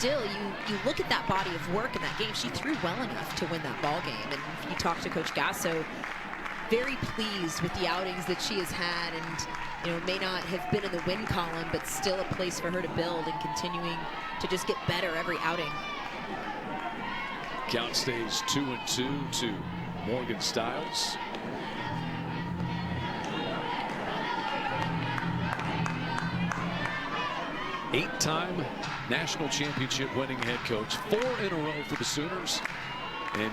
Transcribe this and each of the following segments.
still, you look at that body of work in that game. She threw well enough to win that ball game. And if you talk to Coach Gasso, very pleased with the outings that she has had, and may not have been in the win column, but still a place for her to build and continuing to just get better every outing. Count stays 2-2 to Morgan Stiles. Eight-time national championship winning head coach, 4 in a row for the Sooners. And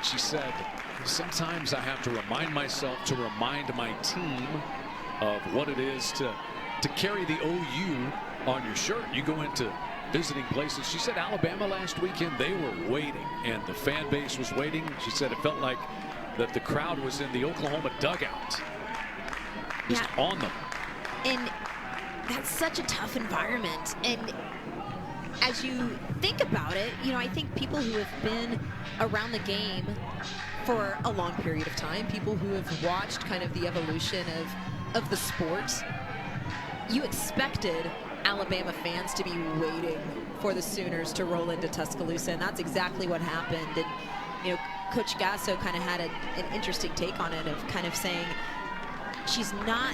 she said, sometimes I have to remind myself to remind my team of what it is to carry the OU on your shirt. You go into visiting places. She said Alabama last weekend, they were waiting, and the fan base was waiting. She said it felt like that the crowd was in the Oklahoma dugout, just on them. And that's such a tough environment. And as you think about it, I think people who have been around the game for a long period of time, people who have watched kind of the evolution of the sport, you expected Alabama fans to be waiting for the Sooners to roll into Tuscaloosa, and that's exactly what happened. And Coach Gasso kind of had an interesting take on it, of kind of saying she's not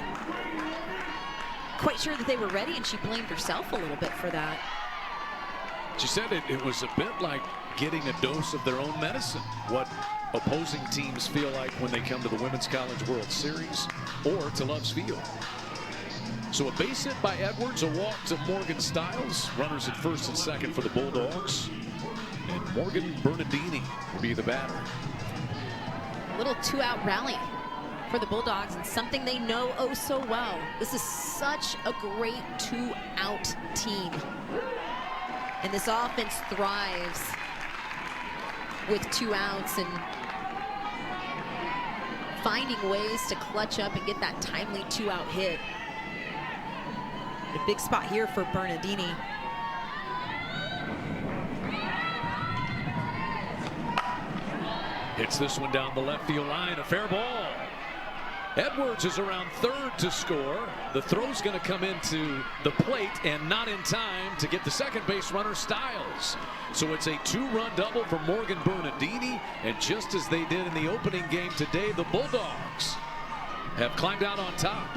quite sure that they were ready, and she blamed herself a little bit for that. She said it was a bit like getting a dose of their own medicine, what opposing teams feel like when they come to the Women's College World Series or to Love's Field. So a base hit by Edwards, a walk to Morgan Stiles, runners at first and second for the Bulldogs, and Morgan Bernardini will be the batter. A little 2-out rally for the Bulldogs, and something they know oh so well. This is such a great 2-out team, and this offense thrives with 2 outs and finding ways to clutch up and get that timely 2-out hit. A big spot here for Bernardini. Hits this one down the left field line, a fair ball. Edwards is around third to score. The throw's going to come into the plate and not in time to get the second base runner Stiles. So it's a 2-run double for Morgan Bernardini, and just as they did in the opening game today, the Bulldogs have climbed out on top.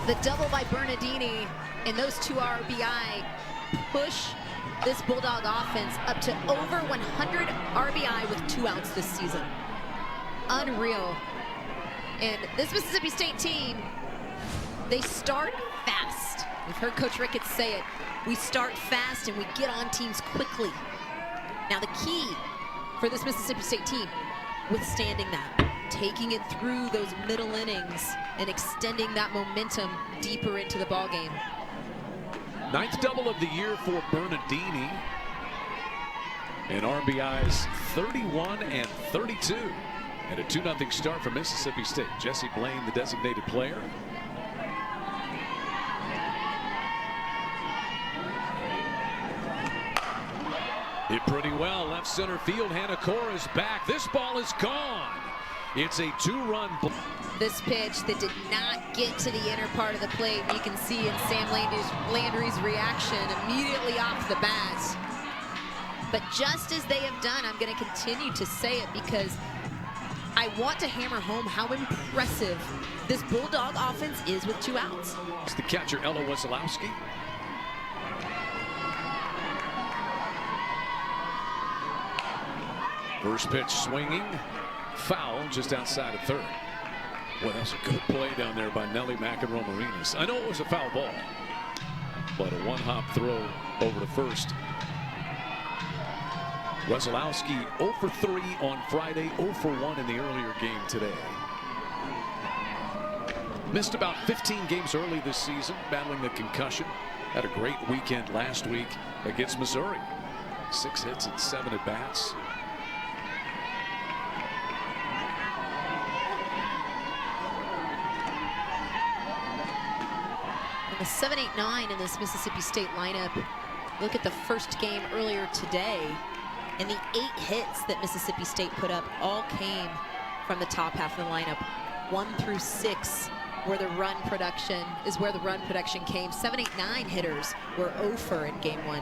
The double by Bernardini and those 2 RBI push this Bulldog offense up to over 100 RBI with 2 outs this season. Unreal. And this Mississippi State team, they start fast. We've heard Coach Ricketts say it. We start fast and we get on teams quickly. Now the key for this Mississippi State team, withstanding that, taking it through those middle innings and extending that momentum deeper into the ball game. 9th double of the year for Bernardini, and RBIs 31 and 32. And a 2-0 start for Mississippi State. Jesse Blaine, the designated player. Hit pretty well, left center field. Hanakor is back. This ball is gone. It's a 2-run. This pitch that did not get to the inner part of the plate. You can see in Sam Landry's reaction immediately off the bat. But just as they have done, I'm going to continue to say it because I want to hammer home how impressive this Bulldog offense is with 2 outs. It's the catcher, Ella Wesolowski. First pitch swinging, foul just outside of third. Boy, that was a good play down there by Nelly McEnroe-Marinas. I know it was a foul ball, but a 1-hop throw over to first. Wesolowski 0 for 3 on Friday, 0 for 1 in the earlier game today. Missed about 15 games early this season, battling a concussion. Had a great weekend last week against Missouri. 6 hits and 7 at-bats. The 7-8-9 in this Mississippi State lineup. Look at the first game earlier today, and the 8 hits that Mississippi State put up all came from the top half of the lineup. 1 through 6 where the run production came. 7, 8, 9 hitters were 0 for in game 1.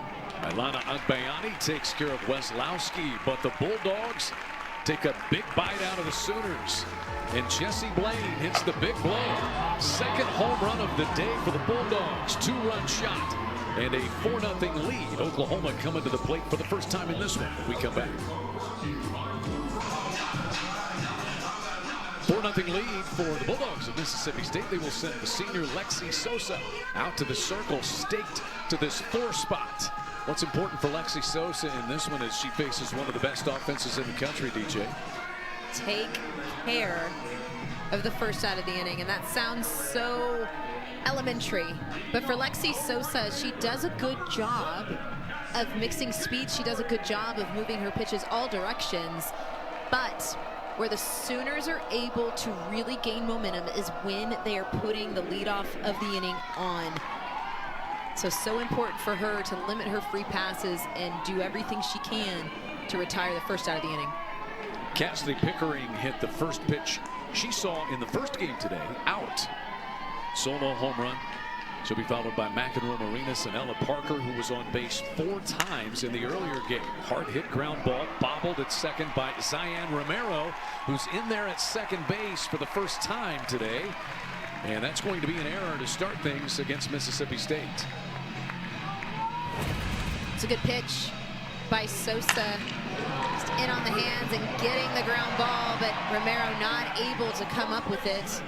Ilana Agbayani takes care of Weslowski, but the Bulldogs take a big bite out of the Sooners. And Jesse Blaine hits the big blow. Second home run of the day for the Bulldogs. 2-run shot and a 4-0 lead. Oklahoma coming to the plate for the first time in this one when we come back. 4-0 lead for the Bulldogs of Mississippi State. They will send the senior Lexi Sosa out to the circle, staked to this 4 spot. What's important for Lexi Sosa in this one is she faces one of the best offenses in the country, DJ. Take care of the first out of the inning, and that sounds so elementary. But for Lexi Sosa, she does a good job of mixing speed. She does a good job of moving her pitches all directions. But where the Sooners are able to really gain momentum is when they are putting the leadoff of the inning on. So important for her to limit her free passes and do everything she can to retire the first out of the inning. Cassidy Pickering hit the first pitch she saw in the first game today, out. Solo home run. She'll be followed by McEnroe Marinas and Ella Parker, who was on base 4 times in the earlier game. Hard hit ground ball, bobbled at second by Zion Romero, who's in there at second base for the first time today. And that's going to be an error to start things against Mississippi State. It's a good pitch by Sosa. Just in on the hands and getting the ground ball, but Romero not able to come up with it.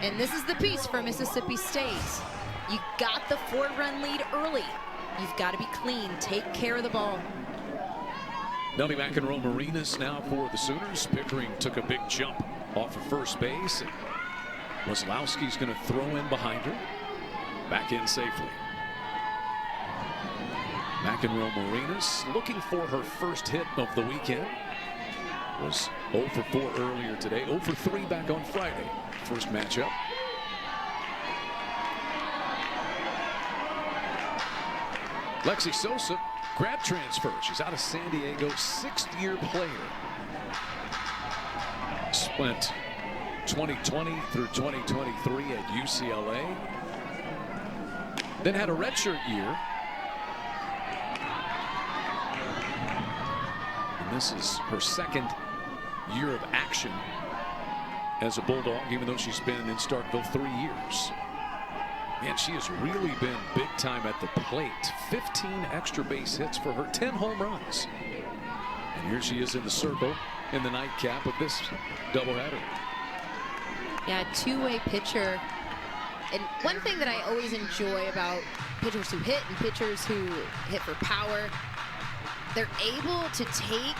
And this is the piece for Mississippi State. You got the 4-run lead early. You've got to be clean. Take care of the ball. Nelly McEnroe Marinas now for the Sooners. Pickering took a big jump off of first base. Weslowski's going to throw in behind her. Back in safely. McEnroe Marinas looking for her first hit of the weekend. Was 0 for 4 earlier today. 0 for 3 back on Friday. First matchup. Lexi Sosa, grad transfer. She's out of San Diego, 6th-year player. Spent 2020 through 2023 at UCLA. Then had a redshirt year. And this is her 2nd year of action as a Bulldog, even though she's been in Starkville 3 years. Man, she has really been big time at the plate. 15 extra base hits for her, 10 home runs. And here she is in the circle in the nightcap of this doubleheader. Yeah, two-way pitcher. And one thing that I always enjoy about pitchers who hit and pitchers who hit for power, they're able to take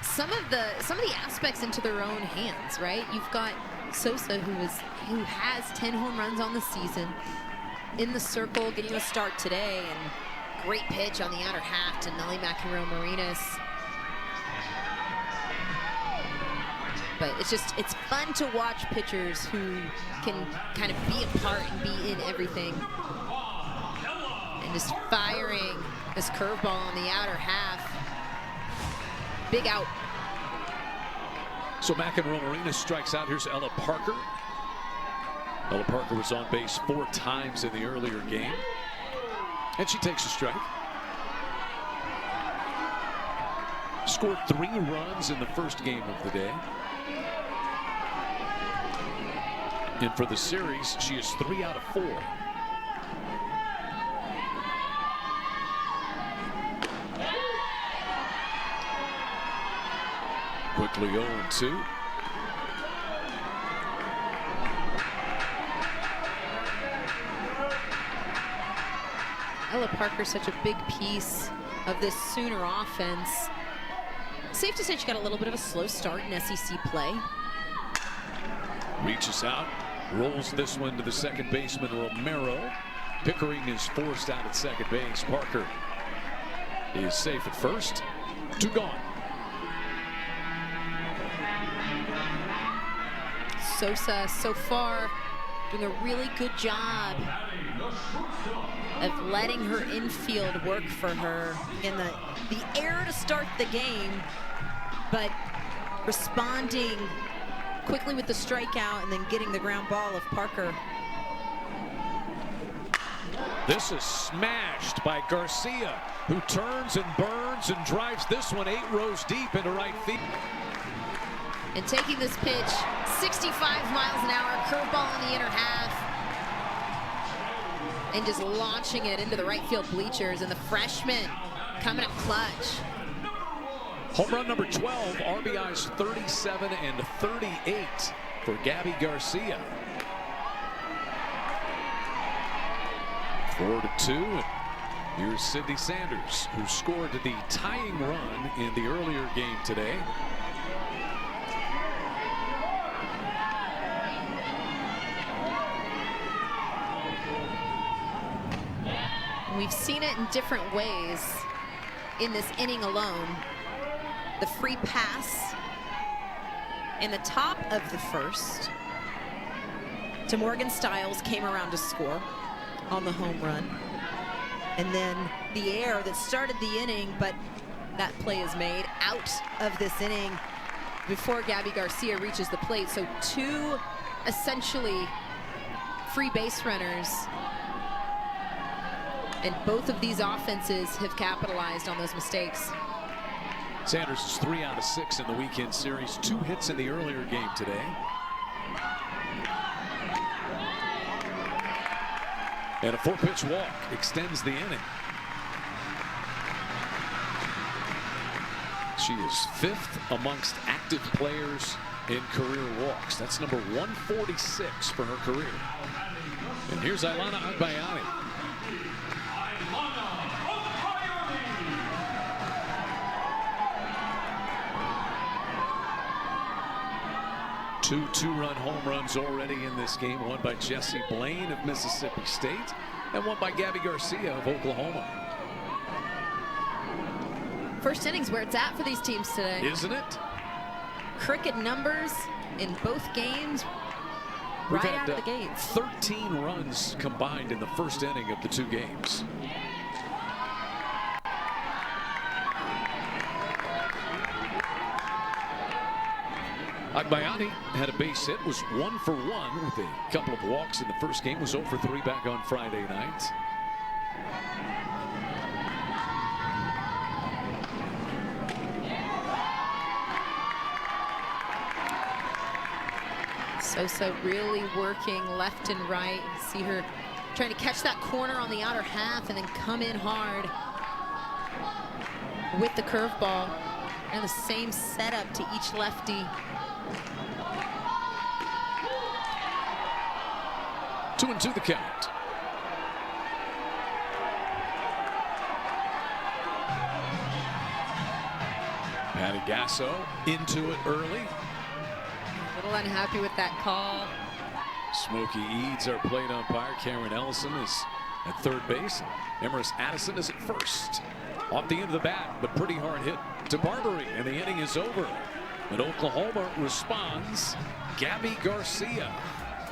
some of the aspects into their own hands, right? You've got Sosa, who has 10 home runs on the season, in the circle, getting a start today, and great pitch on the outer half to Nelly McEnroe Marinas. But it's fun to watch pitchers who can kind of be a part and be in everything. And just firing this curveball on the outer half. Big out. So McEnroe Marinas strikes out. Here's Ella Parker. Ella Parker was on base 4 times in the earlier game. And she takes a strike. Scored 3 runs in the first game of the day. And for the series, she is 3 out of 4. Quickly 0-2. Ella Parker's such a big piece of this Sooner offense. Safe to say she got a little bit of a slow start in SEC play. Reaches out, rolls this one to the second baseman, Romero. Pickering is forced out at second base. Parker is safe at first. 2 gone. Sosa so far doing a really good job of letting her infield work for her. Again, the error to start the game, but responding quickly with the strikeout and then getting the ground ball of Parker. This is smashed by Garcia, who turns and burns and drives this one 8 rows deep into right field. And taking this pitch, 65 miles an hour, curveball in the inner half, and just launching it into the right field bleachers. And the freshman coming up clutch. Home run number 12, RBIs 37 and 38 for Gabby Garcia. 4-2. Here's Sydney Sanders, who scored the tying run in the earlier game today. We've seen it in different ways in this inning alone. The free pass in the top of the first to Morgan Stiles came around to score on the home run. And then the error that started the inning, but that play is made out of this inning before Gabby Garcia reaches the plate. So 2 essentially free base runners. And both of these offenses have capitalized on those mistakes. Sanders is 3 out of 6 in the weekend series. 2 hits in the earlier game today. And a 4-pitch walk extends the inning. She is 5th amongst active players in career walks. That's number 146 for her career. And here's Ailana Agbayani. 2 two-run home runs already in this game. One by Jessie Blaine of Mississippi State and one by Gabby Garcia of Oklahoma. First inning's where it's at for these teams today. Isn't it? Cricket numbers in both games We've right had, out of the gates. 13 runs combined in the first inning of the 2 games. Agbayani had a base hit, was 1 for 1 with a couple of walks in the first game, was 0 for 3 back on Friday night. Sosa really working left and right. You see her trying to catch that corner on the outer half and then come in hard with the curveball. And the same setup to each lefty. 2-2 the count. Patty Gasso into it early. A little unhappy with that call. Smokey Eads, our plate umpire. Karen Ellison is at third base. Emerus Addison is at first. Off the end of the bat, but pretty hard hit to Barbary, and the inning is over. But Oklahoma responds. Gabby Garcia,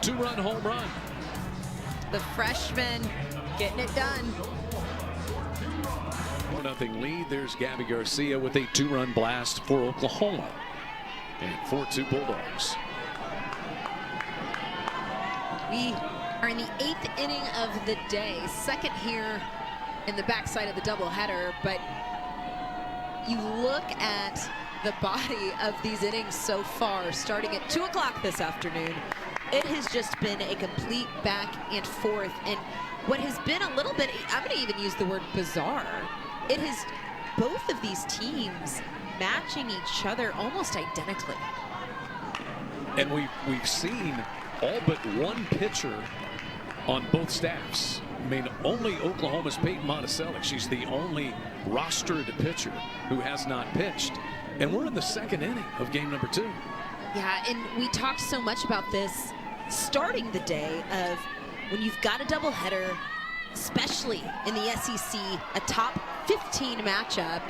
2-run home run. The freshman getting it done. 4-0 lead. There's Gabby Garcia with a 2-run blast for Oklahoma. And 4-2 Bulldogs. We are in the 8th inning of the day. Second here in the backside of the doubleheader, but you look at the body of these innings so far, starting at 2 o'clock this afternoon. It has just been a complete back and forth, and what has been a little bit, I'm going to even use the word bizarre, it has both of these teams matching each other almost identically. And we've seen all but one pitcher on both staffs. I mean, only Oklahoma's Peyton Monticelli. She's the only rostered pitcher who has not pitched. And we're in the 2nd inning of game number 2. Yeah, and we talked so much about this starting the day of when you've got a doubleheader, especially in the SEC, a top 15 matchup,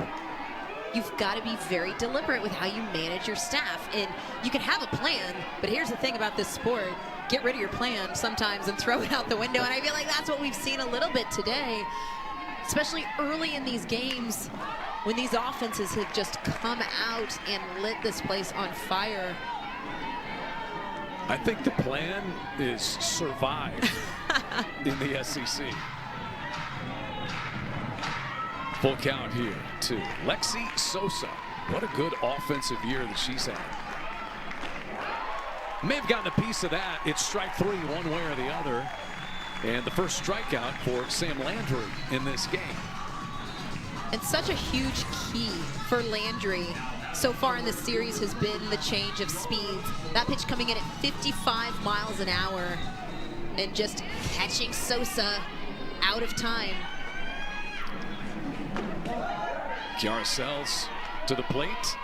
you've got to be very deliberate with how you manage your staff. And you can have a plan, but here's the thing about this sport. Get rid of your plan sometimes and throw it out the window. And I feel like that's what we've seen a little bit today, especially early in these games when these offenses have just come out and lit this place on fire. I think the plan is survive in the SEC. Full count here to Lexi Sosa. What a good offensive year that she's had. May have gotten a piece of that. It's strike 3 one way or the other. And the first strikeout for Sam Landry in this game. And such a huge key for Landry so far in this series has been the change of speeds. That pitch coming in at 55 miles an hour and just catching Sosa out of time. Kiara Sells to the plate.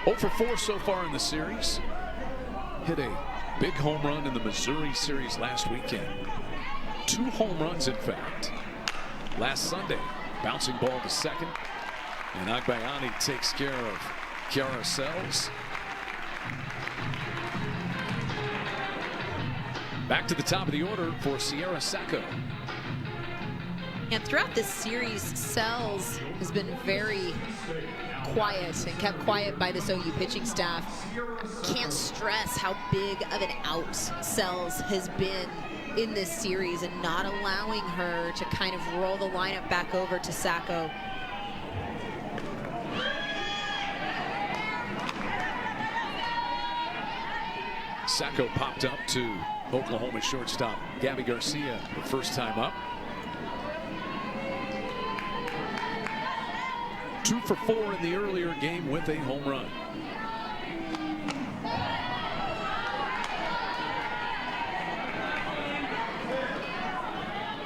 Oh for 4 so far in the series. Hit a big home run in the Missouri series last weekend. 2 home runs, in fact. Last Sunday, bouncing ball to second. And Agbayani takes care of Kiara Sells. Back to the top of the order for Sierra Sacco. And throughout this series, Sells has been very quiet and kept quiet by this OU pitching staff. Can't stress how big of an out Sells has been in this series and not allowing her to kind of roll the lineup back over to Sacco. Sacco popped up to Oklahoma shortstop Gabby Garcia the first time up. 2 for 4 in the earlier game with a home run.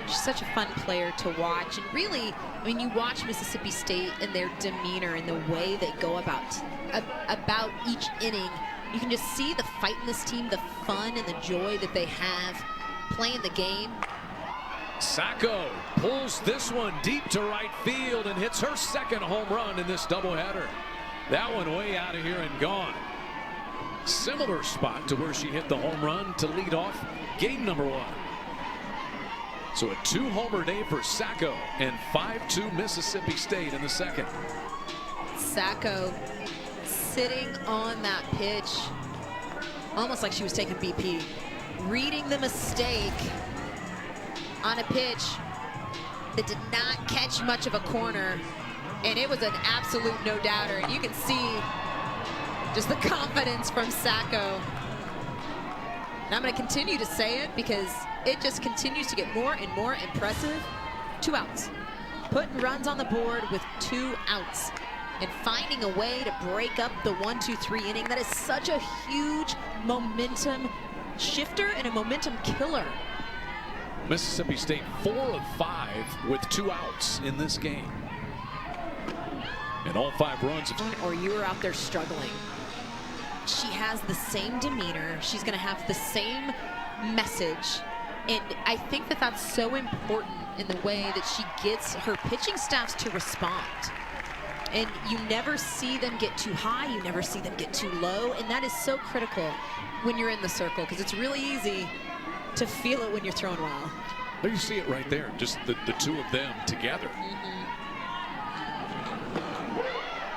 She's such a fun player to watch, and really, I mean, you watch Mississippi State and their demeanor and the way they go about each inning. You can just see the fight in this team, the fun and the joy that they have playing the game. Sacco pulls this one deep to right field and hits her second home run in this doubleheader. That one way out of here and gone. Similar spot to where she hit the home run to lead off game number 1. So a 2-homer day for Sacco and 5-2 Mississippi State in the second. Sacco sitting on that pitch almost like she was taking BP, reading the mistake on a pitch that did not catch much of a corner, and it was an absolute no-doubter. And you can see just the confidence from Sacco. And I'm going to continue to say it because it just continues to get more and more impressive. 2 outs, putting runs on the board with 2 outs and finding a way to break up the 1-2-3 inning. That is such a huge momentum shifter and a momentum killer. Mississippi State 4 of 5 with 2 outs in this game. And all 5 runs. Or you were out there struggling. She has the same demeanor. She's going to have the same message. And I think that that's so important in the way that she gets her pitching staffs to respond. And you never see them get too high. You never see them get too low. And that is so critical when you're in the circle, because it's really easy to feel it when you're throwing well. There you see it right there, just the 2 of them together.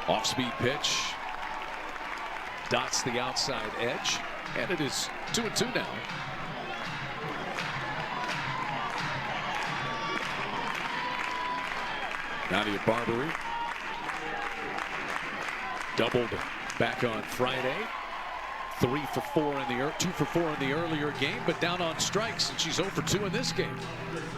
Off-speed pitch, dots the outside edge, and it is 2-2 now. Nadia Barbary doubled back on Friday. 3 for 4 in the 2 for 4 in the earlier game, but down on strikes, and she's 0 for 2 in this game.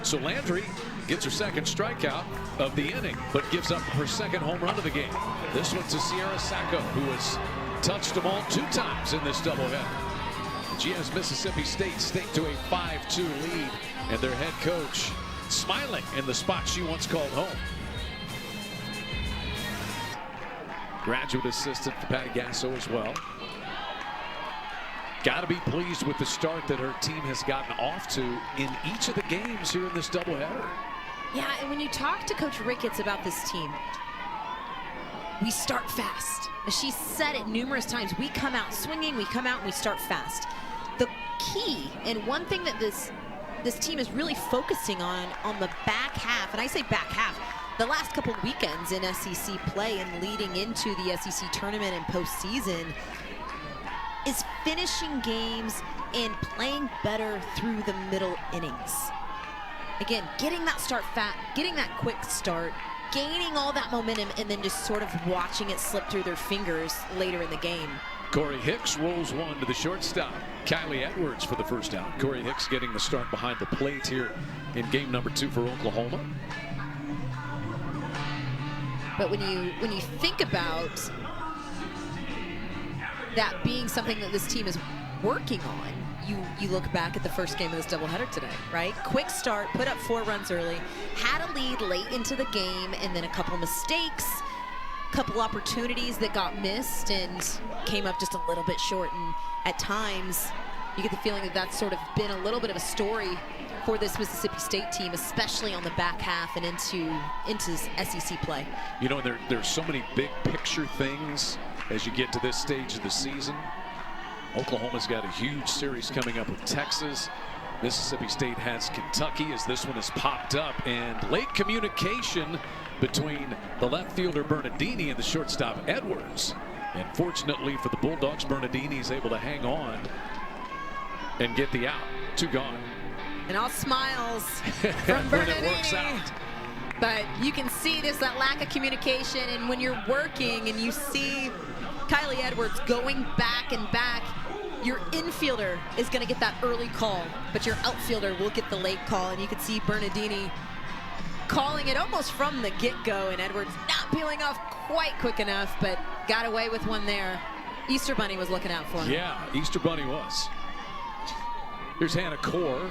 So Landry gets her second strikeout of the inning, but gives up her second home run of the game. This one to Sierra Sacco, who has touched them all 2 times in this doubleheader. She has Mississippi State stake to a 5-2 lead, and their head coach smiling in the spot she once called home. Graduate assistant for Patty Gasso as well. Got to be pleased with the start that her team has gotten off to in each of the games here in this doubleheader. Yeah, and when you talk to Coach Ricketts about this team, we start fast. She said it numerous times. We come out swinging, we come out and we start fast. The key, and one thing that this team is really focusing on the back half, and I say back half, the last couple weekends in SEC play and leading into the SEC tournament and postseason is finishing games and playing better through the middle innings. Again, getting that start getting that quick start, gaining all that momentum, and then just sort of watching it slip through their fingers later in the game. Corey Hicks rolls one to the shortstop. Kylie Edwards for the first out. Corey Hicks getting the start behind the plate here in game number 2 for Oklahoma. But when you think about that being something that this team is working on, you look back at the first game of this doubleheader today, right? Quick start, put up 4 runs early, had a lead late into the game, and then a couple mistakes, couple opportunities that got missed and came up just a little bit short. And at times, you get the feeling that that's sort of been a little bit of a story for this Mississippi State team, especially on the back half and into SEC play. You know, there's so many big picture things as you get to this stage of the season. Oklahoma's got a huge series coming up with Texas. Mississippi State has Kentucky as this one has popped up, and late communication between the left fielder Bernardini and the shortstop Edwards. And fortunately for the Bulldogs, Bernardini is able to hang on and get the out. 2 gone. And all smiles from Bernardini. When it works out. But you can see that lack of communication, and when you're working and you see Kylie Edwards going back and back, your infielder is going to get that early call, but your outfielder will get the late call. And you can see Bernardini calling it almost from the get-go, and Edwards not peeling off quite quick enough, but got away with one there. Easter Bunny was looking out for him. Yeah, Easter Bunny was. Here's Hannah Core.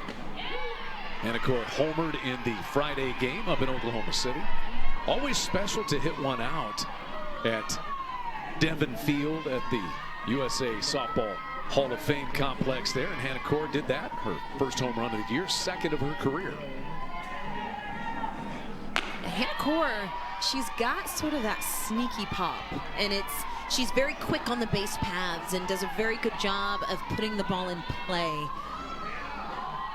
Hannah Core homered in the Friday game up in Oklahoma City. Always special to hit one out at Devon Field at the USA Softball Hall of Fame complex there, and Hannah Core did that. Her first home run of the year, second of her career. Hannah Core, she's got sort of that sneaky pop, and she's very quick on the base paths and does a very good job of putting the ball in play.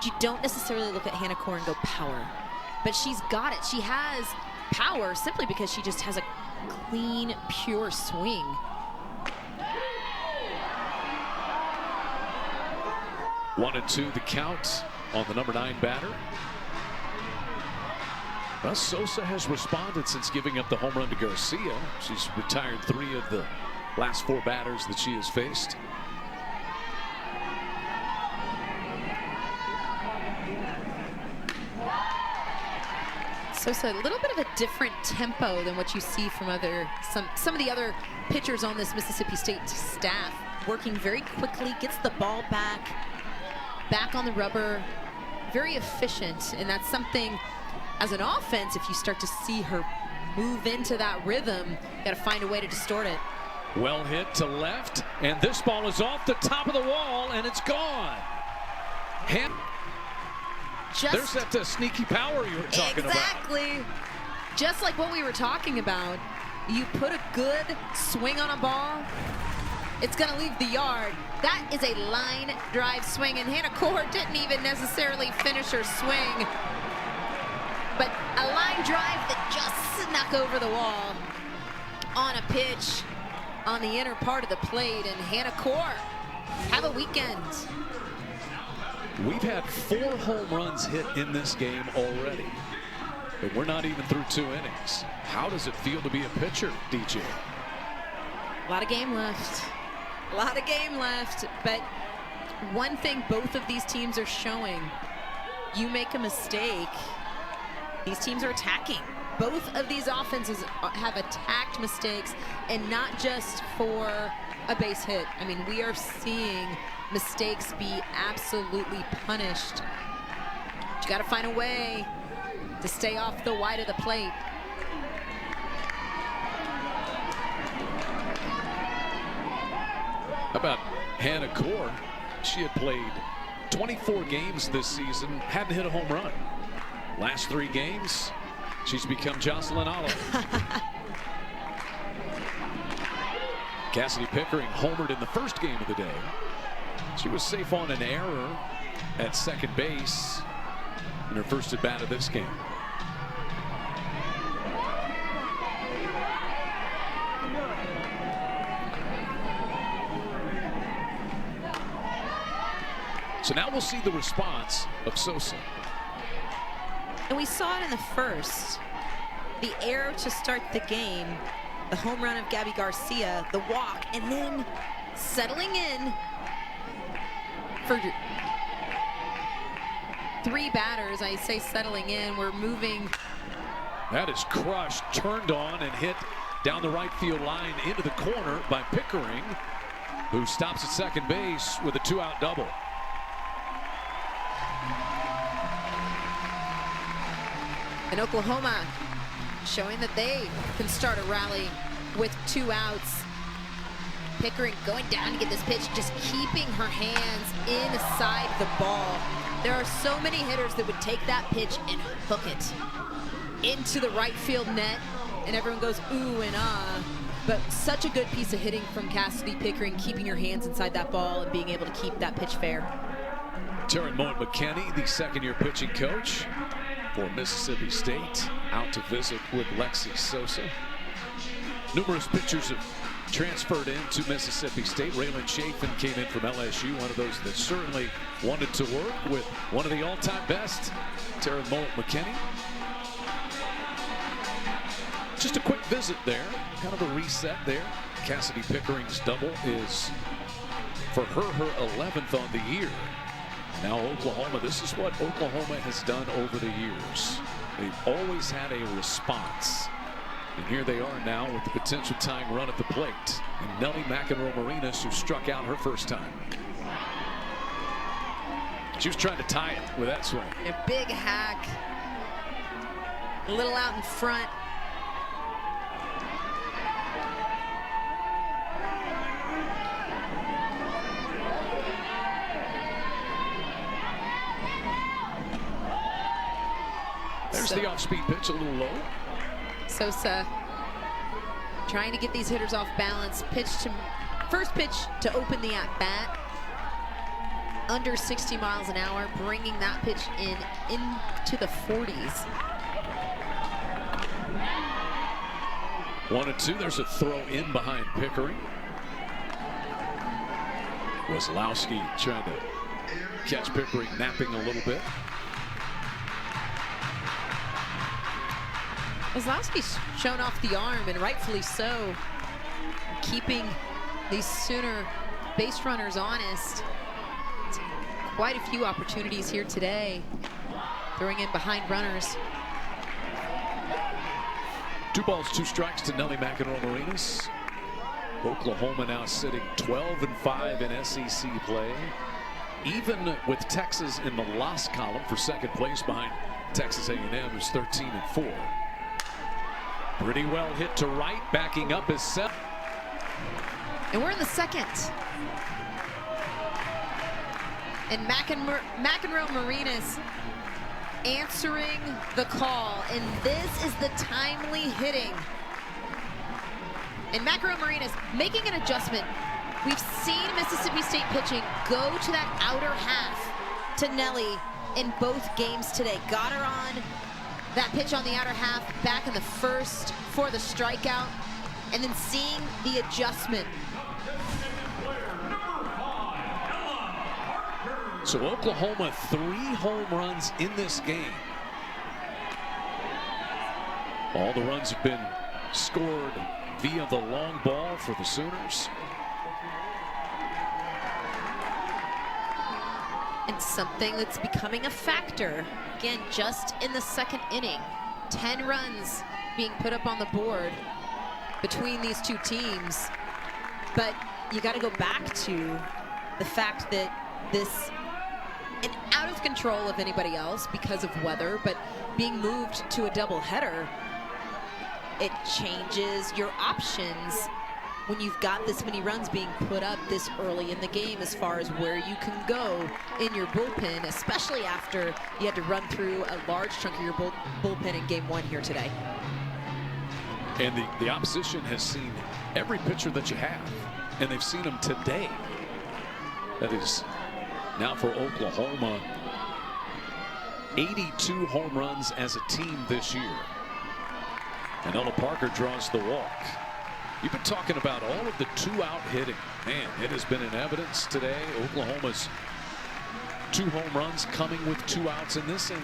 You don't necessarily look at Hannah Core and go power, but she's got it. She has power simply because she just has a clean, pure swing. One and 2 the count on the number 9 batter. Well, Sosa has responded since giving up the home run to Garcia. She's retired 3 of the last 4 batters that she has faced. Sosa, a little bit of a different tempo than what you see from some of the other pitchers on this Mississippi State staff. Working very quickly, gets the ball back on the rubber, very efficient, and that's something as an offense, if you start to see her move into that rhythm, you got to find a way to distort it. Well hit to left, and this ball is off the top of the wall, and it's gone. There's that sneaky power you were talking about. Exactly. Just like what we were talking about. You put a good swing on a ball, it's going to leave the yard. That is a line drive swing, and Hannah Core didn't even necessarily finish her swing. But a line drive that just snuck over the wall on a pitch on the inner part of the plate, and Hannah Core have a weekend. We've had 4 home runs hit in this game already, but we're not even through 2 innings. How does it feel to be a pitcher, DJ? A lot of game left. A lot of game left, but one thing both of these teams are showing, you make a mistake, these teams are attacking. Both of these offenses have attacked mistakes, and not just for a base hit. I mean, we are seeing mistakes be absolutely punished. But you got to find a way to stay off the wide of the plate. How about Hannah Core? She had played 24 games this season, hadn't hit a home run. Last 3 games, she's become Jocelyn Oliver. Cassidy Pickering homered in the first game of the day. She was safe on an error at second base in her first at bat of this game. So now we'll see the response of Sosa. And we saw it in the first. The error to start the game, the home run of Gabby Garcia, the walk, and then settling in for 3 batters. I say settling in, we're moving. That is crushed, turned on, and hit down the right field line into the corner by Pickering, who stops at second base with a 2-out double. And Oklahoma showing that they can start a rally with 2 outs. Pickering going down to get this pitch, just keeping her hands inside the ball. There are so many hitters that would take that pitch and hook it into the right field net, and everyone goes ooh and ah. But such a good piece of hitting from Cassidy Pickering, keeping your hands inside that ball and being able to keep that pitch fair. Taryn Moat-McKenney, the second-year pitching coach for Mississippi State, out to visit with Lexi Sosa. Numerous pitchers have transferred into Mississippi State. Raylan Chafin came in from LSU, one of those that certainly wanted to work with one of the all-time best, Taryn Moat-McKenney. Just a quick visit there, kind of a reset there. Cassidy Pickering's double is for her 11th on the year. Now Oklahoma, this is what Oklahoma has done over the years. They've always had a response. And here they are now with the potential tying run at the plate. And Nelly McEnroe-Marinas, who struck out her first time. She was trying to tie it with that swing. A big hack, a little out in front. There's the off-speed pitch, a little low. Sosa trying to get these hitters off balance. First pitch to open the at-bat. Under 60 miles an hour, bringing that pitch into the 40s. 1-2, there's a throw in behind Pickering. Wazlowski trying to catch Pickering napping a little bit. Wazlowski's shown off the arm, and rightfully so, keeping these Sooner base runners honest. Quite a few opportunities here today, throwing in behind runners. 2 balls, 2 strikes to Nelly McEnroe-Marinas. Oklahoma now sitting 12-5 in SEC play, even with Texas in the loss column for second place behind Texas A&M, who's 13-4. Pretty well hit to right, backing up is set. And we're in the second. And McEnroe-Marinas answering the call, and this is the timely hitting. And McEnroe-Marinas making an adjustment. We've seen Mississippi State pitching go to that outer half to Nelly in both games today. Got her on that pitch on the outer half back in the first for the strikeout, and then seeing the adjustment. So Oklahoma 3 home runs in this game. All the runs have been scored via the long ball for the Sooners. And something that's becoming a factor, again, just in the second inning. 10 runs being put up on the board between these two teams. But you got to go back to the fact that this, and out of control of anybody else because of weather, but being moved to a doubleheader, it changes your options when you've got this many runs being put up this early in the game as far as where you can go in your bullpen, especially after you had to run through a large chunk of your bullpen in game 1 here today. And the opposition has seen every pitcher that you have, and they've seen them today. That is now for Oklahoma, 82 home runs as a team this year. And Ella Parker draws the walk. You've been talking about all of the 2-out hitting. Man, it has been in evidence today. Oklahoma's 2 home runs coming with 2 outs in this inning.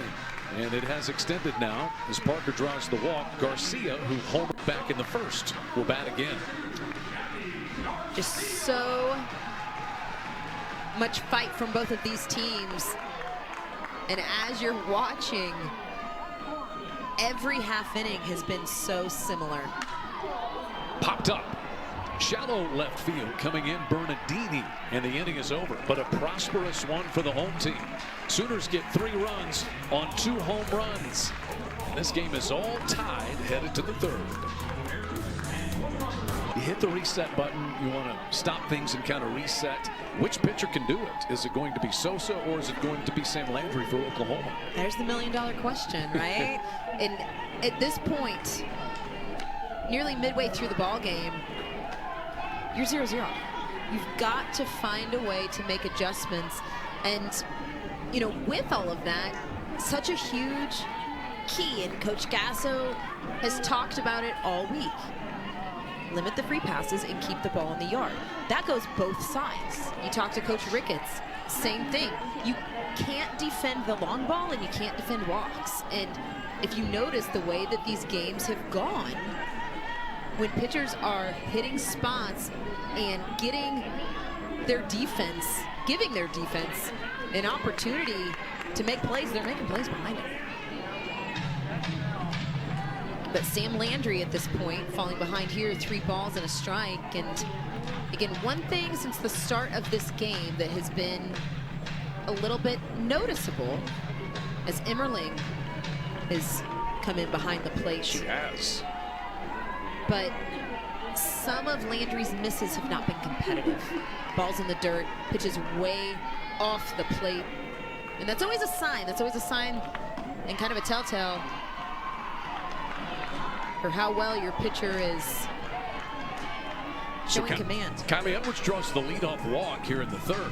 And it has extended now as Parker draws the walk. Garcia, who homered back in the first, will bat again. Just so much fight from both of these teams. And as you're watching, every half inning has been so similar. Popped up. Shallow left field coming in, Bernardini, and the inning is over. But a prosperous one for the home team. Sooners get 3 runs on 2 home runs. And this game is all tied, headed to the 3rd. You hit the reset button, you want to stop things and kind of reset. Which pitcher can do it? Is it going to be Sosa or is it going to be Sam Landry for Oklahoma? There's the million-dollar question, right? And at this point, nearly midway through the ball game, you're 0-0. You've got to find a way to make adjustments. And, you know, with all of that, such a huge key, and Coach Gasso has talked about it all week. Limit the free passes and keep the ball in the yard. That goes both sides. You talk to Coach Ricketts, same thing. You can't defend the long ball and you can't defend walks. And if you notice the way that these games have gone, when pitchers are hitting spots and getting their defense, giving their defense an opportunity to make plays, they're making plays behind it. But Sam Landry at this point, falling behind here, 3 balls and a strike. And again, one thing since the start of this game that has been a little bit noticeable as Emmerling has come in behind the plate. She has. But some of Landry's misses have not been competitive. Balls in the dirt, pitches way off the plate. And that's always a sign. That's always a sign and kind of a telltale for how well your pitcher is showing command. Kylie Edwards draws the leadoff walk here in the 3rd.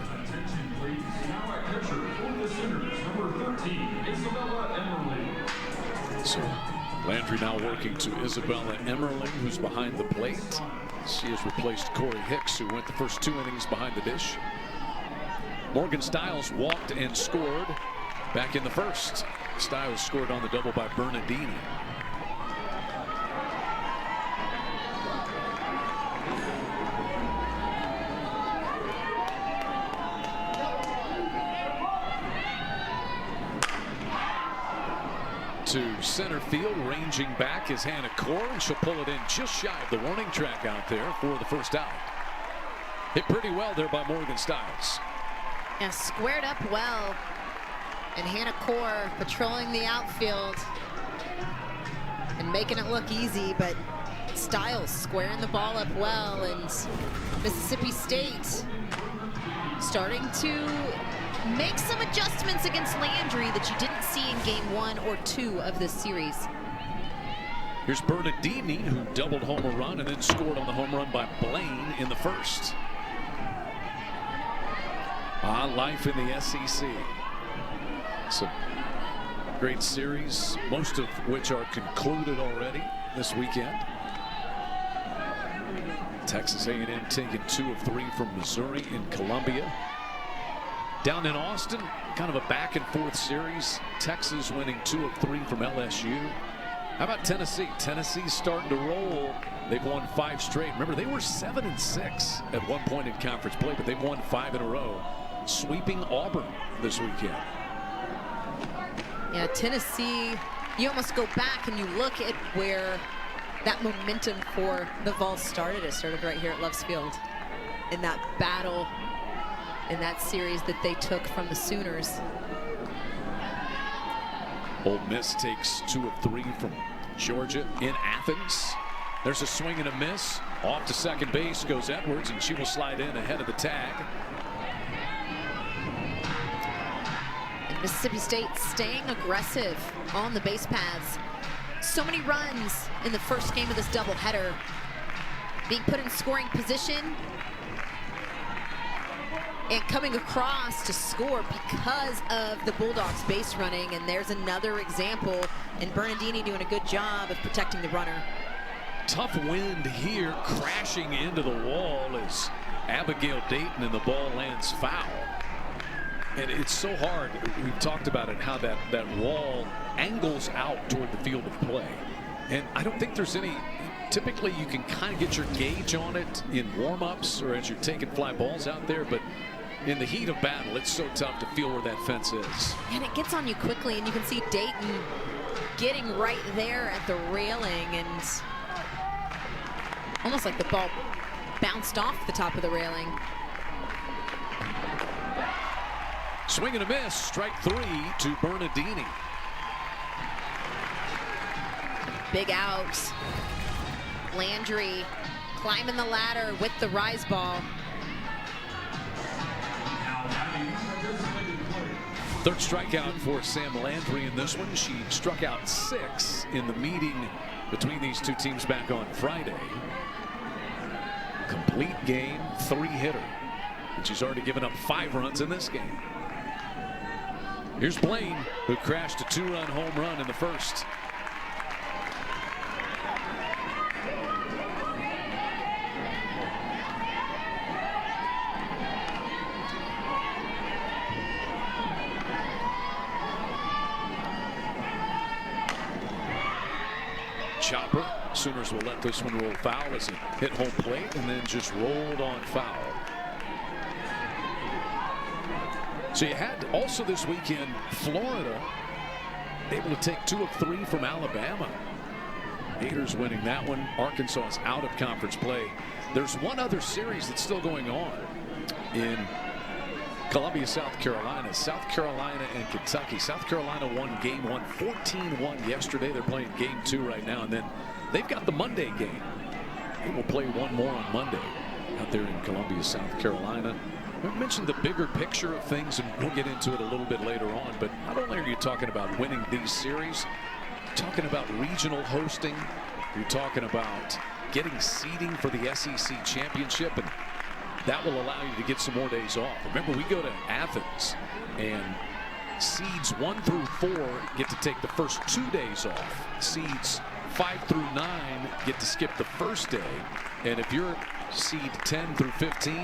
So Landry now working to Isabella Emmerling, who's behind the plate. She has replaced Corey Hicks, who went the first 2 innings behind the dish. Morgan Stiles walked and scored back in the first. Stiles scored on the double by Bernardini. To center field, ranging back is Hannah Core, and she'll pull it in just shy of the warning track out there for the first out. Hit pretty well there by Morgan Stiles. Yeah, squared up well. And Hannah Core patrolling the outfield and making it look easy, but Stiles squaring the ball up well. And Mississippi State starting to make some adjustments against Landry that you didn't see in game 1 or 2 of this series. Here's Bernardini, who doubled home run and then scored on the home run by Blaine in the first. Life in the SEC. Some great series, most of which are concluded already this weekend. Texas A&M taking 2 of 3 from Missouri in Columbia. Down in Austin, kind of a back and forth series. Texas winning 2 of 3 from LSU. How about Tennessee? Tennessee's starting to roll. They've won 5 straight. Remember, they were 7-6 at one point in conference play, but they've won 5 in a row, sweeping Auburn this weekend. Yeah, Tennessee, you almost go back and you look at where that momentum for the Vols started. It started right here at Love's Field in that battle, in that series that they took from the Sooners. Ole Miss takes 2 of 3 from Georgia in Athens. There's a swing and a miss. Off to second base goes Edwards, and she will slide in ahead of the tag. And Mississippi State staying aggressive on the base paths. So many runs in the first game of this doubleheader. Being put in scoring position and coming across to score because of the Bulldogs base running. And there's another example, and Bernardini doing a good job of protecting the runner. Tough wind here, crashing into the wall as Abigail Dayton, and the ball lands foul. And it's so hard. We've talked about it, how that wall angles out toward the field of play. And I don't think there's any, typically you can kind of get your gauge on it in warm-ups or as you're taking fly balls out there, but in the heat of battle, it's so tough to feel where that fence is. And it gets on you quickly, and you can see Dayton getting right there at the railing, and almost like the ball bounced off the top of the railing. Swing and a miss, strike 3 to Bernardini. Big out. Landry climbing the ladder with the rise ball. Third strikeout for Sam Landry in this one. She struck out 6 in the meeting between these two teams back on Friday. Complete game, 3-hitter. And she's already given up 5 runs in this game. Here's Blaine, who crashed a 2-run home run in the first. Chopper. Sooners will let this one roll foul as it hit home plate and then just rolled on foul. So you had also this weekend Florida able to take 2 of 3 from Alabama. Gators winning that one. Arkansas is out of conference play. There's one other series that's still going on in Columbia, South Carolina. South Carolina and Kentucky. South Carolina won game 1 14-1 yesterday. They're playing game 2 right now, and then they've got the Monday game. They will play one more on Monday out there in Columbia, South Carolina. We mentioned the bigger picture of things, and we'll get into it a little bit later on, but not only are you talking about winning these series, you're talking about regional hosting, you're talking about getting seeding for the SEC championship, and that will allow you to get some more days off. Remember, we go to Athens, and seeds 1 through 4 get to take the first 2 days off. Seeds 5 through 9 get to skip the first day, and if you're seed 10 through 15,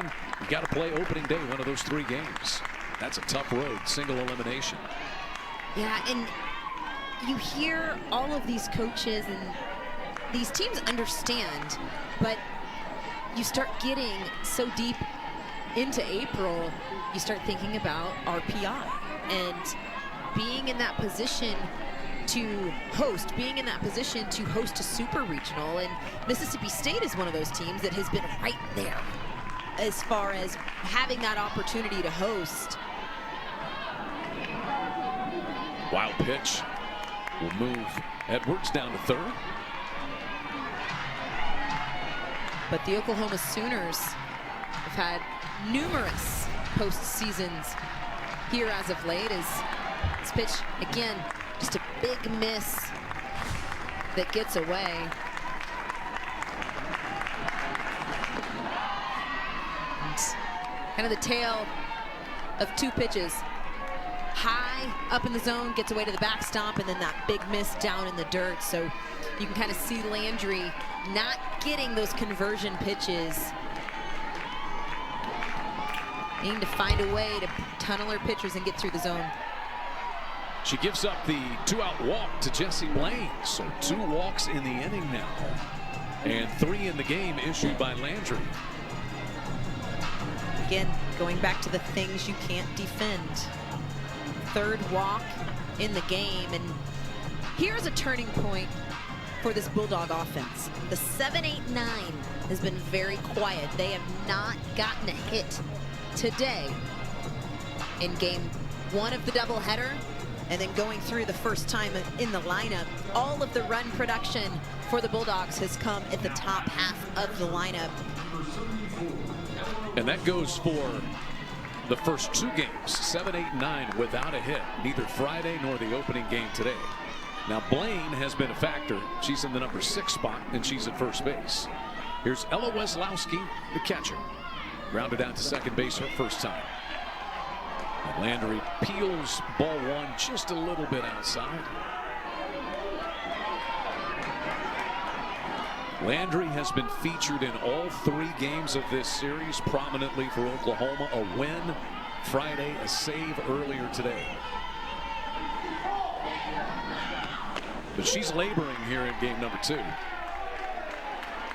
you got to play opening day, one of those 3 games. That's a tough road, single elimination. Yeah, and you hear all of these coaches and these teams understand, but you start getting so deep into April, you start thinking about RPI and being in that position to host, a super regional. And Mississippi State is one of those teams that has been right there as far as having that opportunity to host. Wild pitch will move Edwards down to third. But the Oklahoma Sooners have had numerous postseasons here as of late. As this pitch, again, just a big miss that gets away. And kind of the tale of 2 pitches. High up in the zone, gets away to the backstop, and then that big miss down in the dirt. So you can kind of see Landry not getting those conversion pitches. Needing to find a way to tunnel her pitchers and get through the zone. She gives up the 2-out walk to Jessie Blaine. So 2 walks in the inning now. And 3 in the game issued by Landry. Again, going back to the things you can't defend. 3rd walk in the game, and here's a turning point for this Bulldog offense. The 7-8-9 has been very quiet. They have not gotten a hit today in game 1 of the doubleheader, and then going through the first time in the lineup. All of the run production for the Bulldogs has come at the top half of the lineup. And that goes for the first 2 games, 7, 8, 9 without a hit, neither Friday nor the opening game today. Now Blaine has been a factor. She's in the number 6 spot, and she's at first base. Here's Ella Weslowski, the catcher. Grounded out to second base her first time. And Landry peels ball 1 just a little bit outside. Landry has been featured in all 3 games of this series prominently for Oklahoma. A win Friday, a save earlier today. But she's laboring here in game number 2.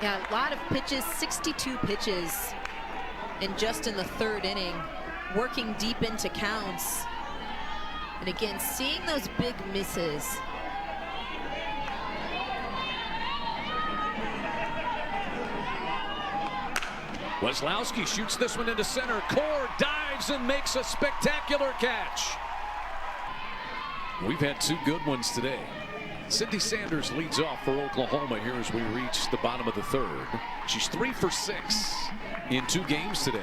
Yeah, a lot of pitches, 62 pitches, and just in the 3rd inning, working deep into counts. And again, seeing those big misses. Weslowski shoots this one into center. Core dives and makes a spectacular catch. We've had 2 good ones today. Sydney Sanders leads off for Oklahoma here as we reach the bottom of the 3rd. She's 3 for 6 in 2 games today.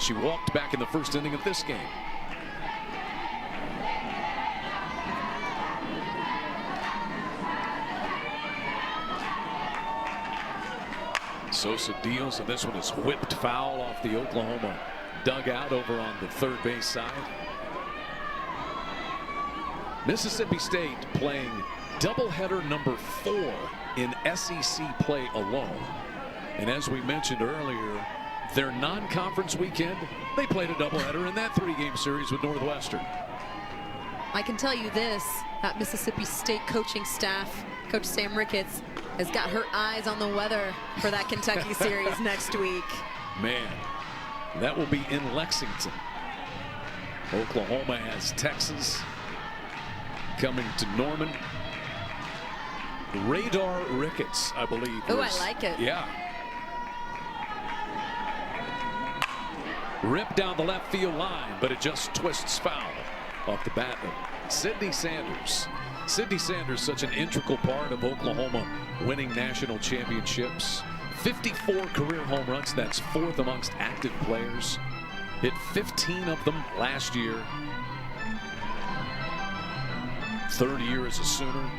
She walked back in the 1st inning of this game. Sosa deals, and this one is whipped foul off the Oklahoma dugout over on the 3rd base side. Mississippi State playing doubleheader number 4 in SEC play alone. And as we mentioned earlier, their non-conference weekend, they played a doubleheader in that 3-game series with Northwestern. I can tell you this, that Mississippi State coaching staff, Coach Sam Ricketts, has got her eyes on the weather for that Kentucky series next week. Man, that will be in Lexington. Oklahoma has Texas coming to Norman. Radar Ricketts, I believe. Oh, I like it. Yeah. Ripped down the left field line, but it just twists foul off the bat of Sydney Sanders. Sydney Sanders, such an integral part of Oklahoma winning national championships. 54 career home runs, that's 4th amongst active players. Hit 15 of them last year. 3rd year as a Sooner.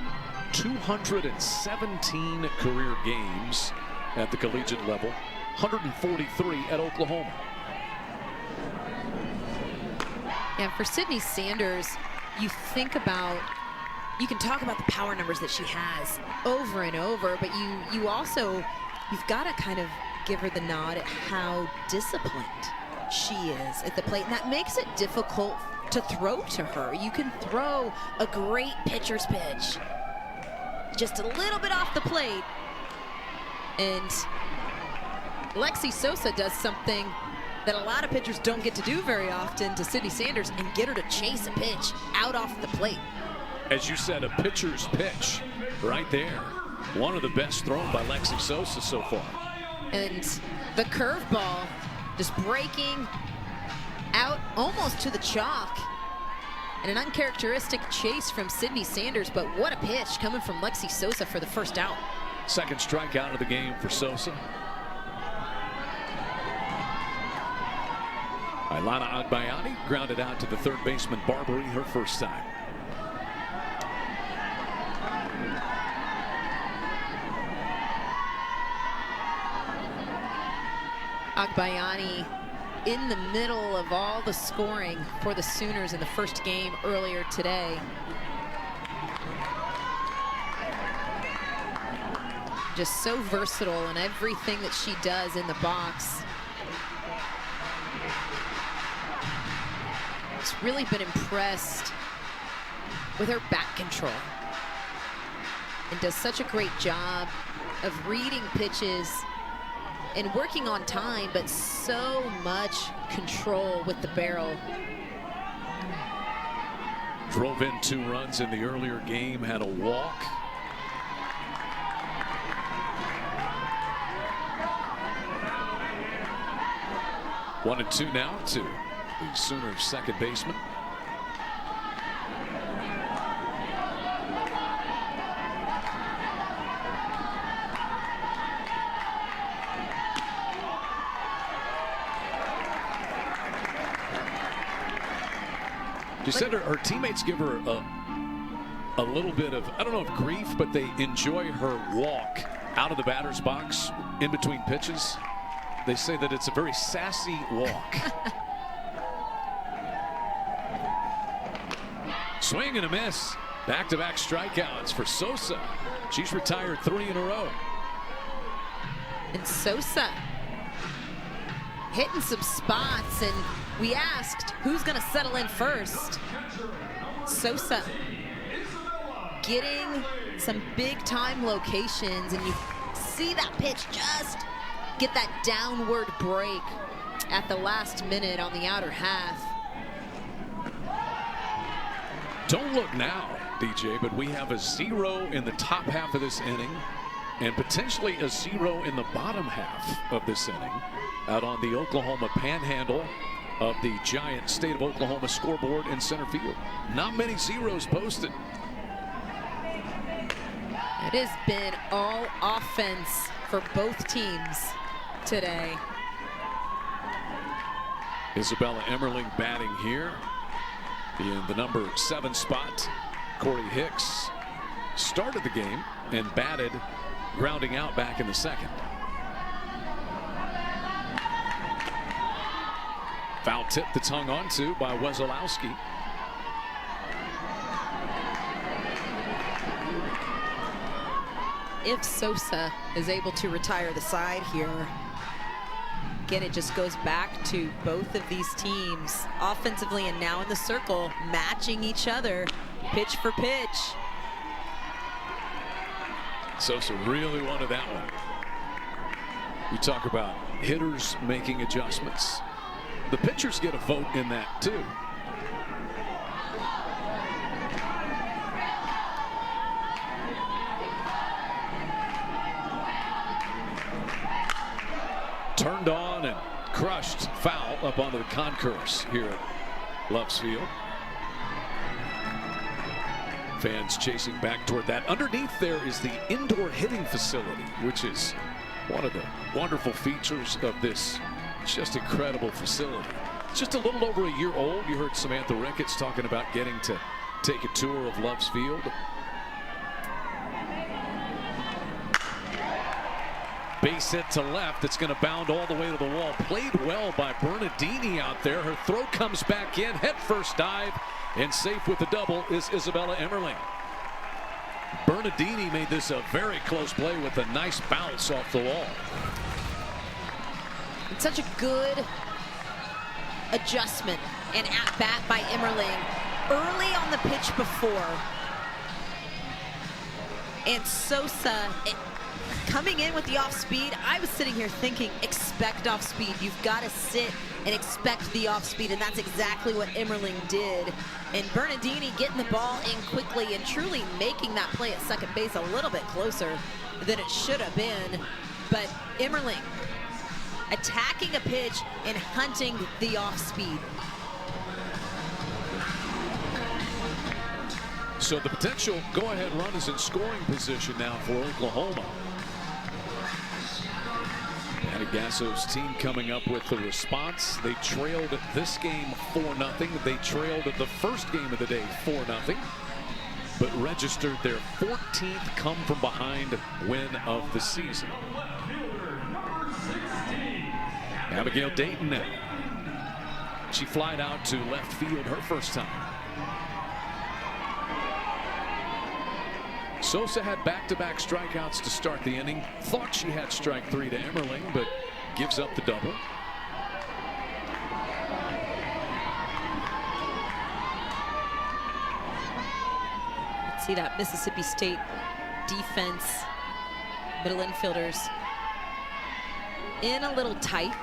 217 career games at the collegiate level. 143 at Oklahoma. Yeah, for Sydney Sanders, you think about, you can talk about the power numbers that she has over and over, but you also, you've got to kind of give her the nod at how disciplined she is at the plate, and that makes it difficult to throw to her. You can throw a great pitcher's pitch just a little bit off the plate, and Lexi Sosa does something that a lot of pitchers don't get to do very often to Sydney Sanders, and get her to chase a pitch out off the plate. As you said, a pitcher's pitch right there. One of the best thrown by Lexi Sosa so far. And the curveball just breaking out almost to the chalk. And an uncharacteristic chase from Sydney Sanders, but what a pitch coming from Lexi Sosa for the 1st out. 2nd strikeout of the game for Sosa. Ilana Agbayani grounded out to the 3rd baseman Barbary, her 1st time. Agbayani in the middle of all the scoring for the Sooners in the 1st game earlier today. Just so versatile in everything that she does in the box. It's really been impressed with her bat control, and does such a great job of reading pitches and working on time, but so much control with the barrel. Drove in 2 runs in the earlier game, had a walk. One and two now to the Sooners' 2nd baseman. She said her teammates give her a little bit of, I don't know if grief, but they enjoy her walk out of the batter's box in between pitches. They say that it's a very sassy walk. Swing and a miss. Back-to-back strikeouts for Sosa. She's retired 3 in a row. And Sosa hitting some spots, and We asked who's going to settle in first. Sosa getting some big-time locations, and you see that pitch just get that downward break at the last minute on the outer half. Don't look now, DJ, but we have a 0 in the top half of this inning and potentially a 0 in the bottom half of this inning out on the Oklahoma panhandle of the giant State of Oklahoma scoreboard in center field. Not many zeros posted. It has been all offense for both teams today. Isabella Emmerling batting here in the number 7 spot. Corey Hicks started the game and batted, grounding out back in the second. Foul tip that's hung onto by Wesolowski. If Sosa is able to retire the side here, again, it just goes back to both of these teams offensively and now in the circle, matching each other pitch for pitch. Sosa really wanted that one. You talk about hitters making adjustments. The pitchers get a vote in that too. Turned on and crushed, foul up onto the concourse here at Loves Field. Fans chasing back toward that. Underneath there is the indoor hitting facility, which is one of the wonderful features of this just incredible facility. It's just a little over a year old. You heard Samantha Ricketts talking about getting to take a tour of Loves Field. Base hit to left. It's going to bound all the way to the wall. Played well by Bernardini out there. Her throw comes back in. Head first dive. And safe with the double is Isabella Emmerling. Bernardini made this a very close play with a nice bounce off the wall. It's such a good adjustment and at bat by Emmerling early on the pitch before. And Sosa coming in with the off speed. I was sitting here thinking, expect off speed. You've got to sit and expect the off speed, and that's exactly what Emmerling did. And Bernardini getting the ball in quickly and truly making that play at second base a little bit closer than it should have been. But Emmerling attacking a pitch and hunting the off speed. So the potential go-ahead run is in scoring position now for Oklahoma. Matty Gasso's team coming up with the response. They trailed this game 4-0. They trailed the first game of the day 4-0, but registered their 14th come from behind win of the season. Abigail Dayton now. She flied out to left field her first time. Sosa had back-to-back strikeouts to start the inning. Thought she had strike 3 to Emmerling, but gives up the double. See that Mississippi State defense, middle infielders in a little tight.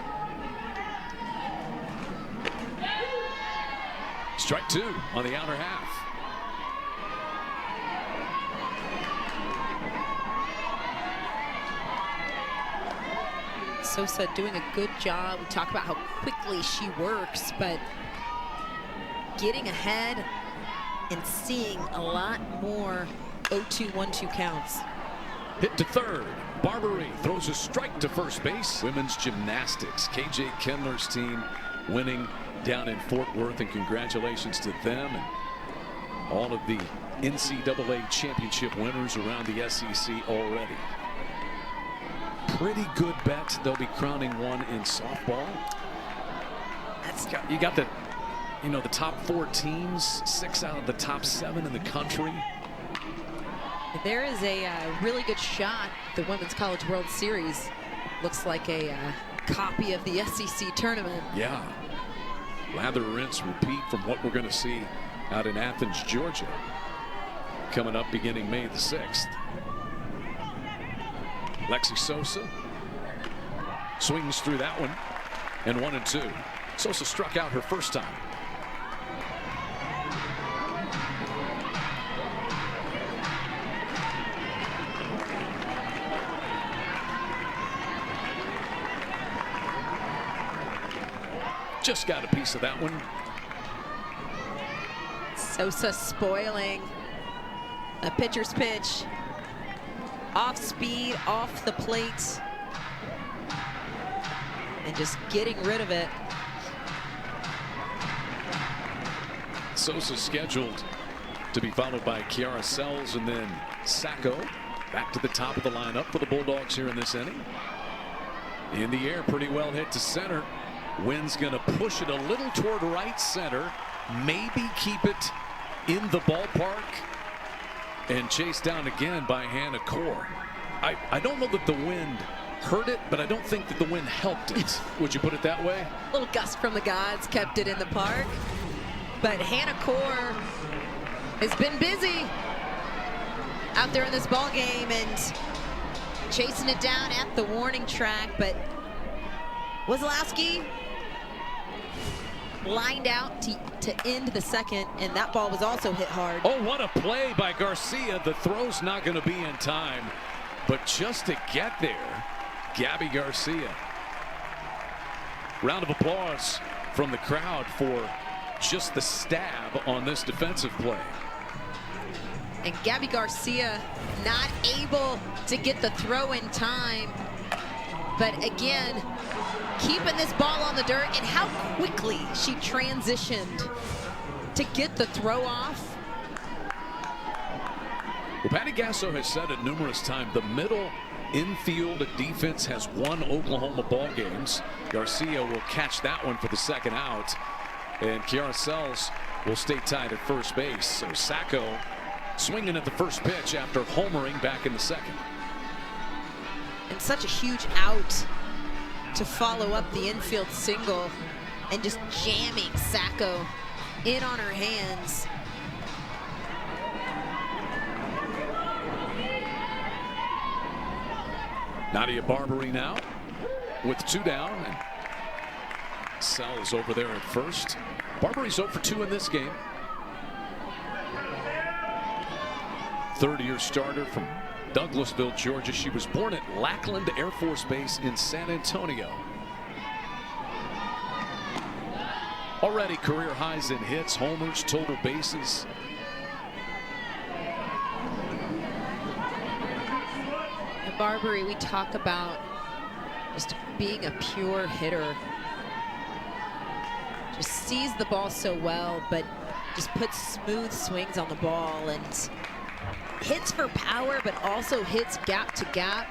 Strike 2 on the outer half. Sosa doing a good job. We talk about how quickly she works, but getting ahead and seeing a lot more 0-2, 1-2 counts. Hit to third. Barbary throws a strike to first base. Women's gymnastics. KJ Kendler's team winning down in Fort Worth, and congratulations to them and all of the NCAA championship winners around the SEC already. Pretty good bet. They'll be crowning one in softball. You got the, the top 4 teams, 6 out of the top 7 in the country. There is a really good shot. The Women's College World Series looks like a copy of the SEC tournament. Yeah. lather, rinse, repeat from what we're going to see out in Athens, Georgia, coming up beginning May the 6th. Lexi Sosa swings through that one, and 1-2. Sosa struck out her first time. Just got a piece of that one. Sosa spoiling a pitcher's pitch. Off speed, off the plate. And just getting rid of it. Sosa scheduled to be followed by Kiara Sells and then Sacco back to the top of the lineup for the Bulldogs here in this inning. In the air, pretty well hit to center. Wind's going to push it a little toward right center. Maybe keep it in the ballpark. And chased down again by Hannah Core. I don't know that the wind hurt it, but I don't think that the wind helped it. Would you put it that way? A little gust from the gods kept it in the park. But Hannah Core has been busy out there in this ball game and chasing it down at the warning track. But Wazlowski lined out to end the second, and that ball was also hit hard. Oh, what a play by Garcia. The throw's not going to be in time, but just to get there, Gabby Garcia. Round of applause from the crowd for just the stab on this defensive play. And Gabby Garcia not able to get the throw in time, but again, keeping this ball on the dirt, and how quickly she transitioned to get the throw off. Well, Patty Gasso has said it numerous times, the middle infield defense has won Oklahoma ball games. Garcia will catch that one for the second out, and Kiara Sells will stay tied at first base. So Sacco swinging at the first pitch after homering back in the second. And such a huge out to follow up the infield single, and just jamming Sacco in on her hands. Nadia Barbary now with 2 down. And Sells over there at first. Barbary's 0 for 2 in this game. Third-year starter from Douglasville, Georgia. She was born at Lackland Air Force Base in San Antonio. Already career highs in hits, homers, total bases. And Barbary, we talk about just being a pure hitter. Just sees the ball so well, but just puts smooth swings on the ball and hits for power, but also hits gap to gap.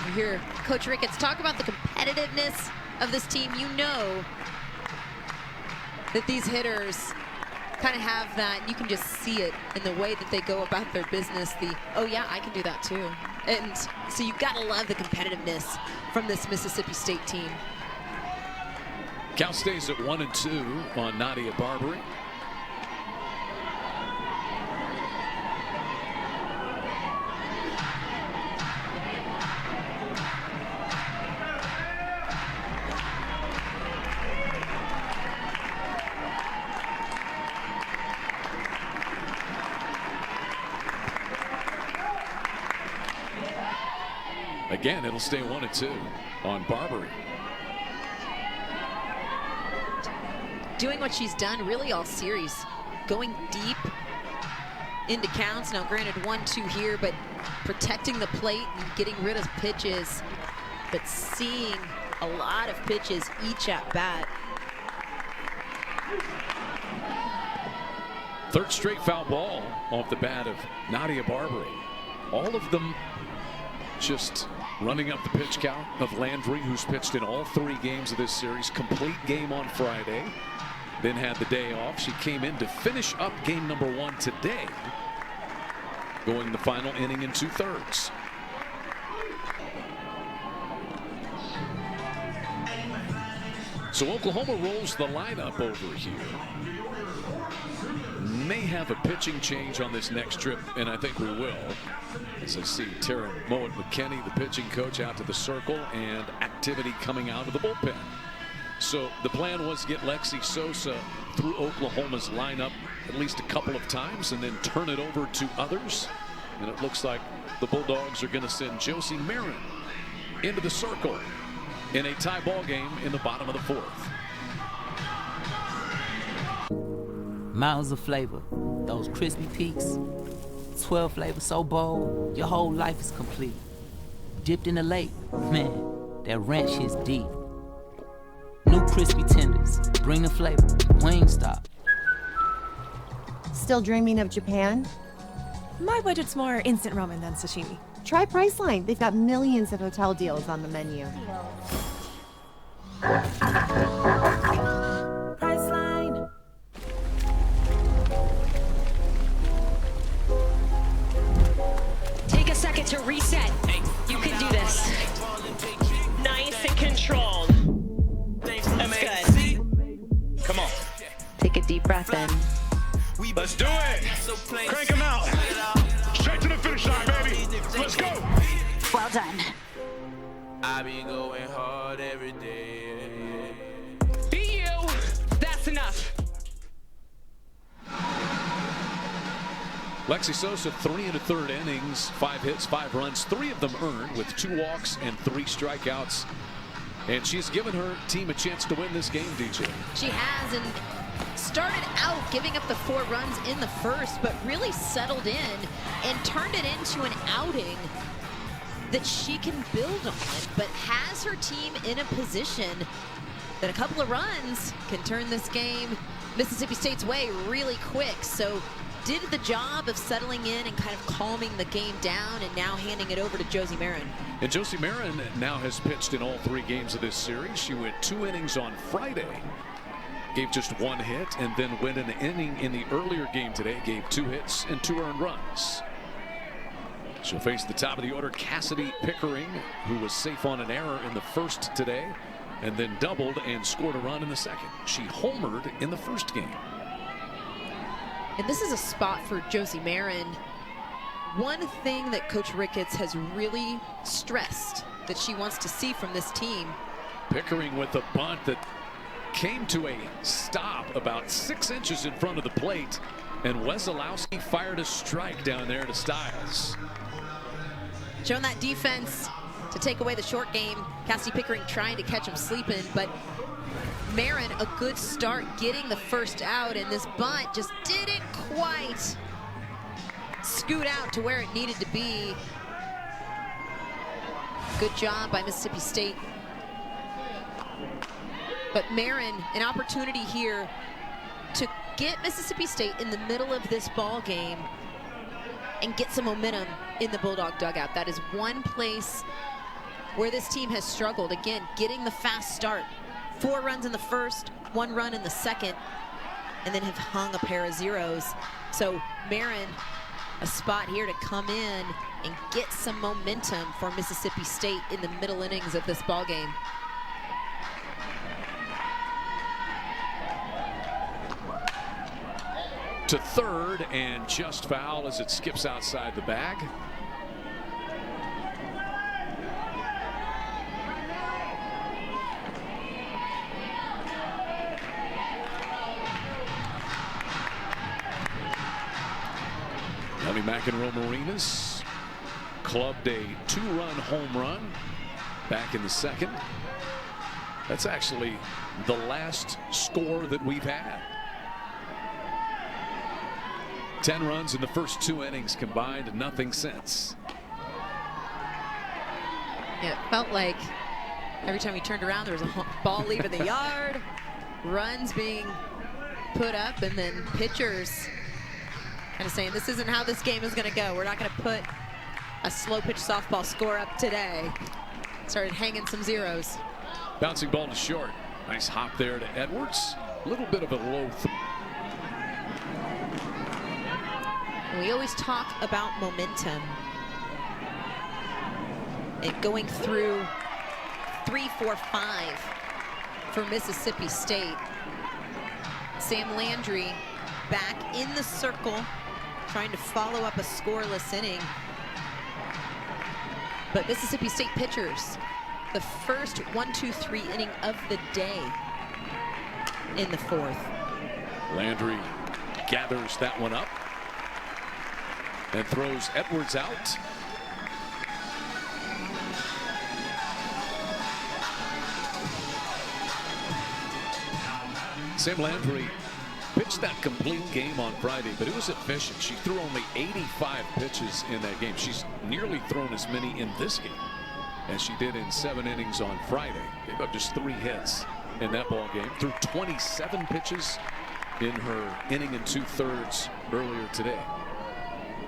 You hear Coach Ricketts talk about the competitiveness of this team. You know that these hitters kind of have that. You can just see it in the way that they go about their business. Oh yeah, I can do that too. And so you've got to love the competitiveness from this Mississippi State team. Count stays at 1-2 on Nadia Barbary. Again, it'll stay 1-2 on Barbary. Doing what she's done really all series, going deep into counts. Now granted 1-2 here, but protecting the plate and getting rid of pitches, but seeing a lot of pitches each at bat. Third straight foul ball off the bat of Nadia Barbary. All of them just running up the pitch count of Landry, who's pitched in all 3 games of this series. Complete game on Friday, then had the day off. She came in to finish up game number 1 today, going the final inning in 2/3. So Oklahoma rolls the lineup over here. May have a pitching change on this next trip, and I think we will. As I see Taryn Mowat-McKinney, the pitching coach, out to the circle, and activity coming out of the bullpen. So the plan was get Lexi Sosa through Oklahoma's lineup at least a couple of times and then turn it over to others. And it looks like the Bulldogs are going to send Josie Marin into the circle in a tie ball game in the bottom of the fourth. Mountains of flavor, those crispy peaks, 12 flavors so bold, your whole life is complete. Dipped in the lake, man, that ranch hits deep. New crispy tenders, bring the flavor, Wingstop. Still dreaming of Japan? My budget's more instant ramen than sashimi. Try Priceline. They've got millions of hotel deals on the menu. Priceline. Take a second to reset. You can do this. Nice and controlled. That's good. Come on. Take a deep breath in. Let's do it. Crank them out. Straight to the finish line, baby. Let's go. Well done. I be going hard every day. Be you. That's enough. Lexi Sosa, 3 1/3 innings, 5 hits, 5 runs, 3 of them earned with 2 walks and 3 strikeouts. And she's given her team a chance to win this game, DJ. She has, and started out giving up the 4 runs in the first, but really settled in and turned it into an outing that she can build on, but has her team in a position that a couple of runs can turn this game Mississippi State's way really quick. So did the job of settling in and kind of calming the game down, and now handing it over to Josie Marin. And Josie Marin now has pitched in all 3 games of this series. She went 2 innings on Friday, gave just 1 hit, and then went an inning in the earlier game today, gave 2 hits and 2 earned runs. She'll face the top of the order, Cassidy Pickering, who was safe on an error in the first today, and then doubled and scored a run in the second. She homered in the first game. And this is a spot for Josie Marin. One thing that Coach Ricketts has really stressed that she wants to see from this team. Pickering with a bunt that came to a stop about 6 inches in front of the plate, and Wesolowski fired a strike down there to Stiles. Showing that defense to take away the short game. Cassidy Pickering trying to catch him sleeping, but Marin a good start getting the first out, and this bunt just didn't quite scoot out to where it needed to be. Good job by Mississippi State. But Marin, an opportunity here to get Mississippi State in the middle of this ball game and get some momentum in the Bulldog dugout. That is one place where this team has struggled. Again, getting the fast start. 4 runs in the first, 1 run in the second, and then have hung a pair of zeros. So Marin, a spot here to come in and get some momentum for Mississippi State in the middle innings of this ball game. To third, and just foul as it skips outside the bag. Ellie McEnroe-Marinas clubbed a 2-run home run back in the second. That's actually the last score that we've had. 10 runs in the first 2 innings combined, nothing since. Yeah, it felt like every time we turned around there was a ball leaving the yard, runs being put up, and then pitchers kind of saying this isn't how this game is going to go. We're not going to put a slow pitch softball score up today. Started hanging some zeros. Bouncing ball to short. Nice hop there to Edwards. A little bit of a low. We always talk about momentum and going through 3, 4, 5 for Mississippi State. Sam Landry back in the circle, trying to follow up a scoreless inning. But Mississippi State pitchers, the first 1-2-3 inning of the day in the fourth. Landry gathers that one up and throws Edwards out. Sam Landry pitched that complete game on Friday, but it was efficient. She threw only 85 pitches in that game. She's nearly thrown as many in this game as she did in 7 innings on Friday. Gave up just 3 hits in that ball game. Threw 27 pitches in her inning and 2/3 earlier today.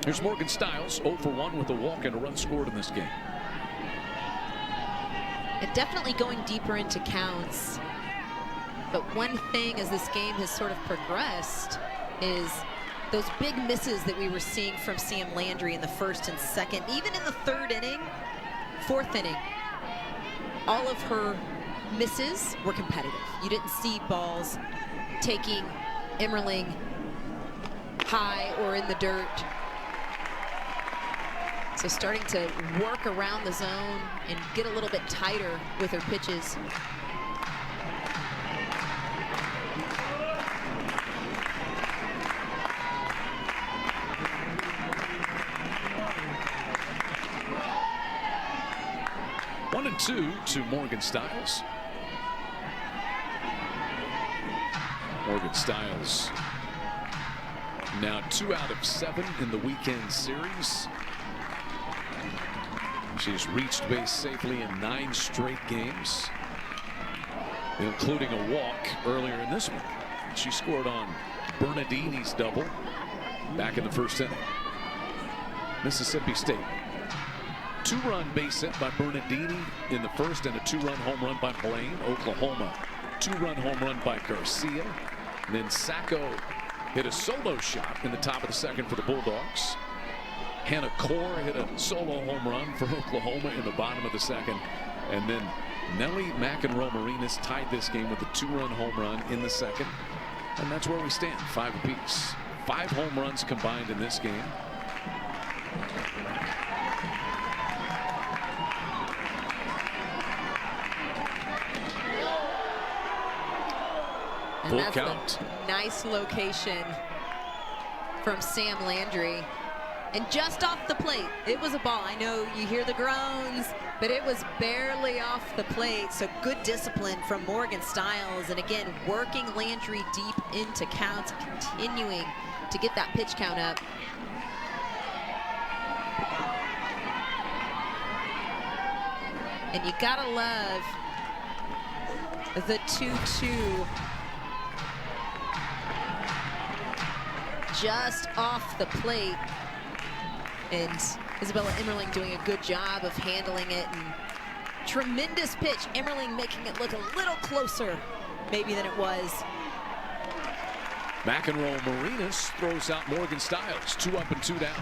Here's Morgan Stiles, 0 for 1 with a walk and a run scored in this game. And definitely going deeper into counts. But one thing as this game has sort of progressed is those big misses that we were seeing from Sam Landry in the first and second, even in the 3rd inning, 4th inning. All of her misses were competitive. You didn't see balls taking Emmerling high or in the dirt. So starting to work around the zone and get a little bit tighter with her pitches. One and 2 to Morgan Stiles. Morgan Stiles now 2 out of 7 in the weekend series. She's reached base safely in 9 straight games, including a walk earlier in this one. She scored on Bernardini's double back in the 1st inning. Mississippi State, 2-run base hit by Bernardini in the 1st and a 2-run home run by Blaine. Oklahoma, 2-run home run by Garcia. And then Sacco hit a solo shot in the top of the 2nd for the Bulldogs. Hannah Core hit a solo home run for Oklahoma in the bottom of the 2nd. And then Nellie McEnroe-Marinas tied this game with a 2-run home run in the 2nd. And that's where we stand, 5 apiece. 5 home runs combined in this game. And full that's count. a nice location from Sam Landry. And just off the plate, it was a ball. I know you hear the groans, but it was barely off the plate. So good discipline from Morgan Stiles. And again, working Landry deep into counts, continuing to get that pitch count up. And you gotta love the 2-2. Just off the plate. And Isabella Emmerling doing a good job of handling it. And tremendous pitch. Emmerling making it look a little closer maybe than it was. McEnroe-Marinas throws out Morgan Stiles. 2 up and 2 down.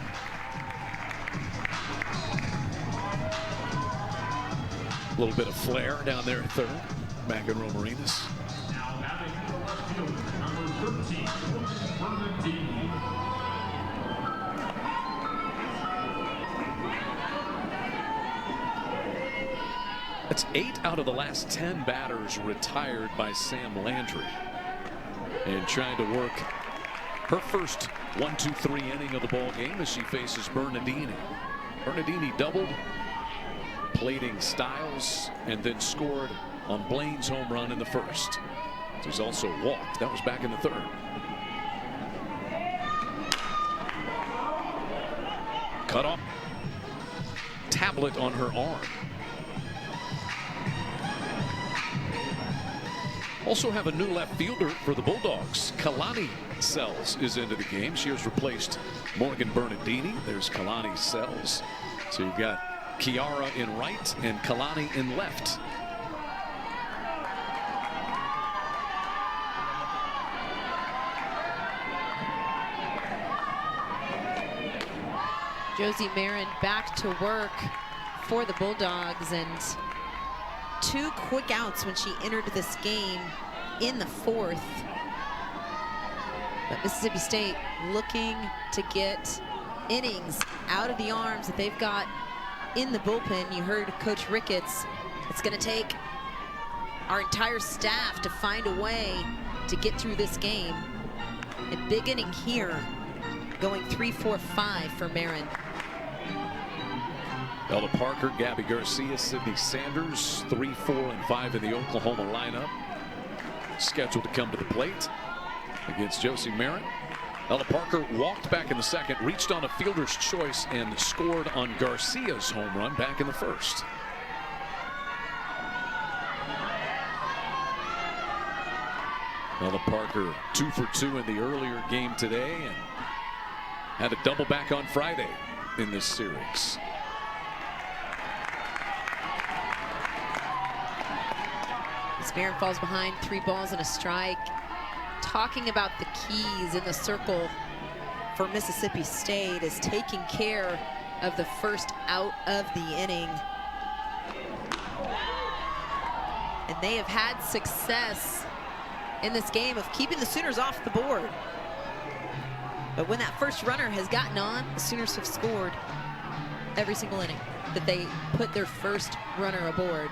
A little bit of flair down there at 3rd. McEnroe-Marinas. That's 8 out of the last 10 batters retired by Sam Landry. And trying to work her first 1-2-3 inning of the ball game as she faces Bernardini. Bernardini doubled, plating Stiles, and then scored on Blaine's home run in the 1st. She's also walked. That was back in the 3rd. Cut off. Tablet on her arm. Also have a new left fielder for the Bulldogs. Kalani Sells is into the game. She has replaced Morgan Bernardini. There's Kalani Sells. So you've got Kiara in right and Kalani in left. Josie Marin back to work for the Bulldogs, and 2 quick outs when she entered this game in the 4th. But Mississippi State looking to get innings out of the arms that they've got in the bullpen. You heard Coach Ricketts. It's going to take our entire staff to find a way to get through this game. A big inning here, going 3-4-5 for Marin. Ella Parker, Gabby Garcia, Sydney Sanders, 3, 4, and 5 in the Oklahoma lineup. Scheduled to come to the plate against Josie Marin. Ella Parker walked back in the 2nd, reached on a fielder's choice, and scored on Garcia's home run back in the 1st. Ella Parker 2 for 2 in the earlier game today and had a double back on Friday in this series. Marin falls behind, 3 balls and a strike. Talking about the keys in the circle for Mississippi State is taking care of the first out of the inning. And they have had success in this game of keeping the Sooners off the board. But when that first runner has gotten on, the Sooners have scored every single inning that they put their first runner aboard.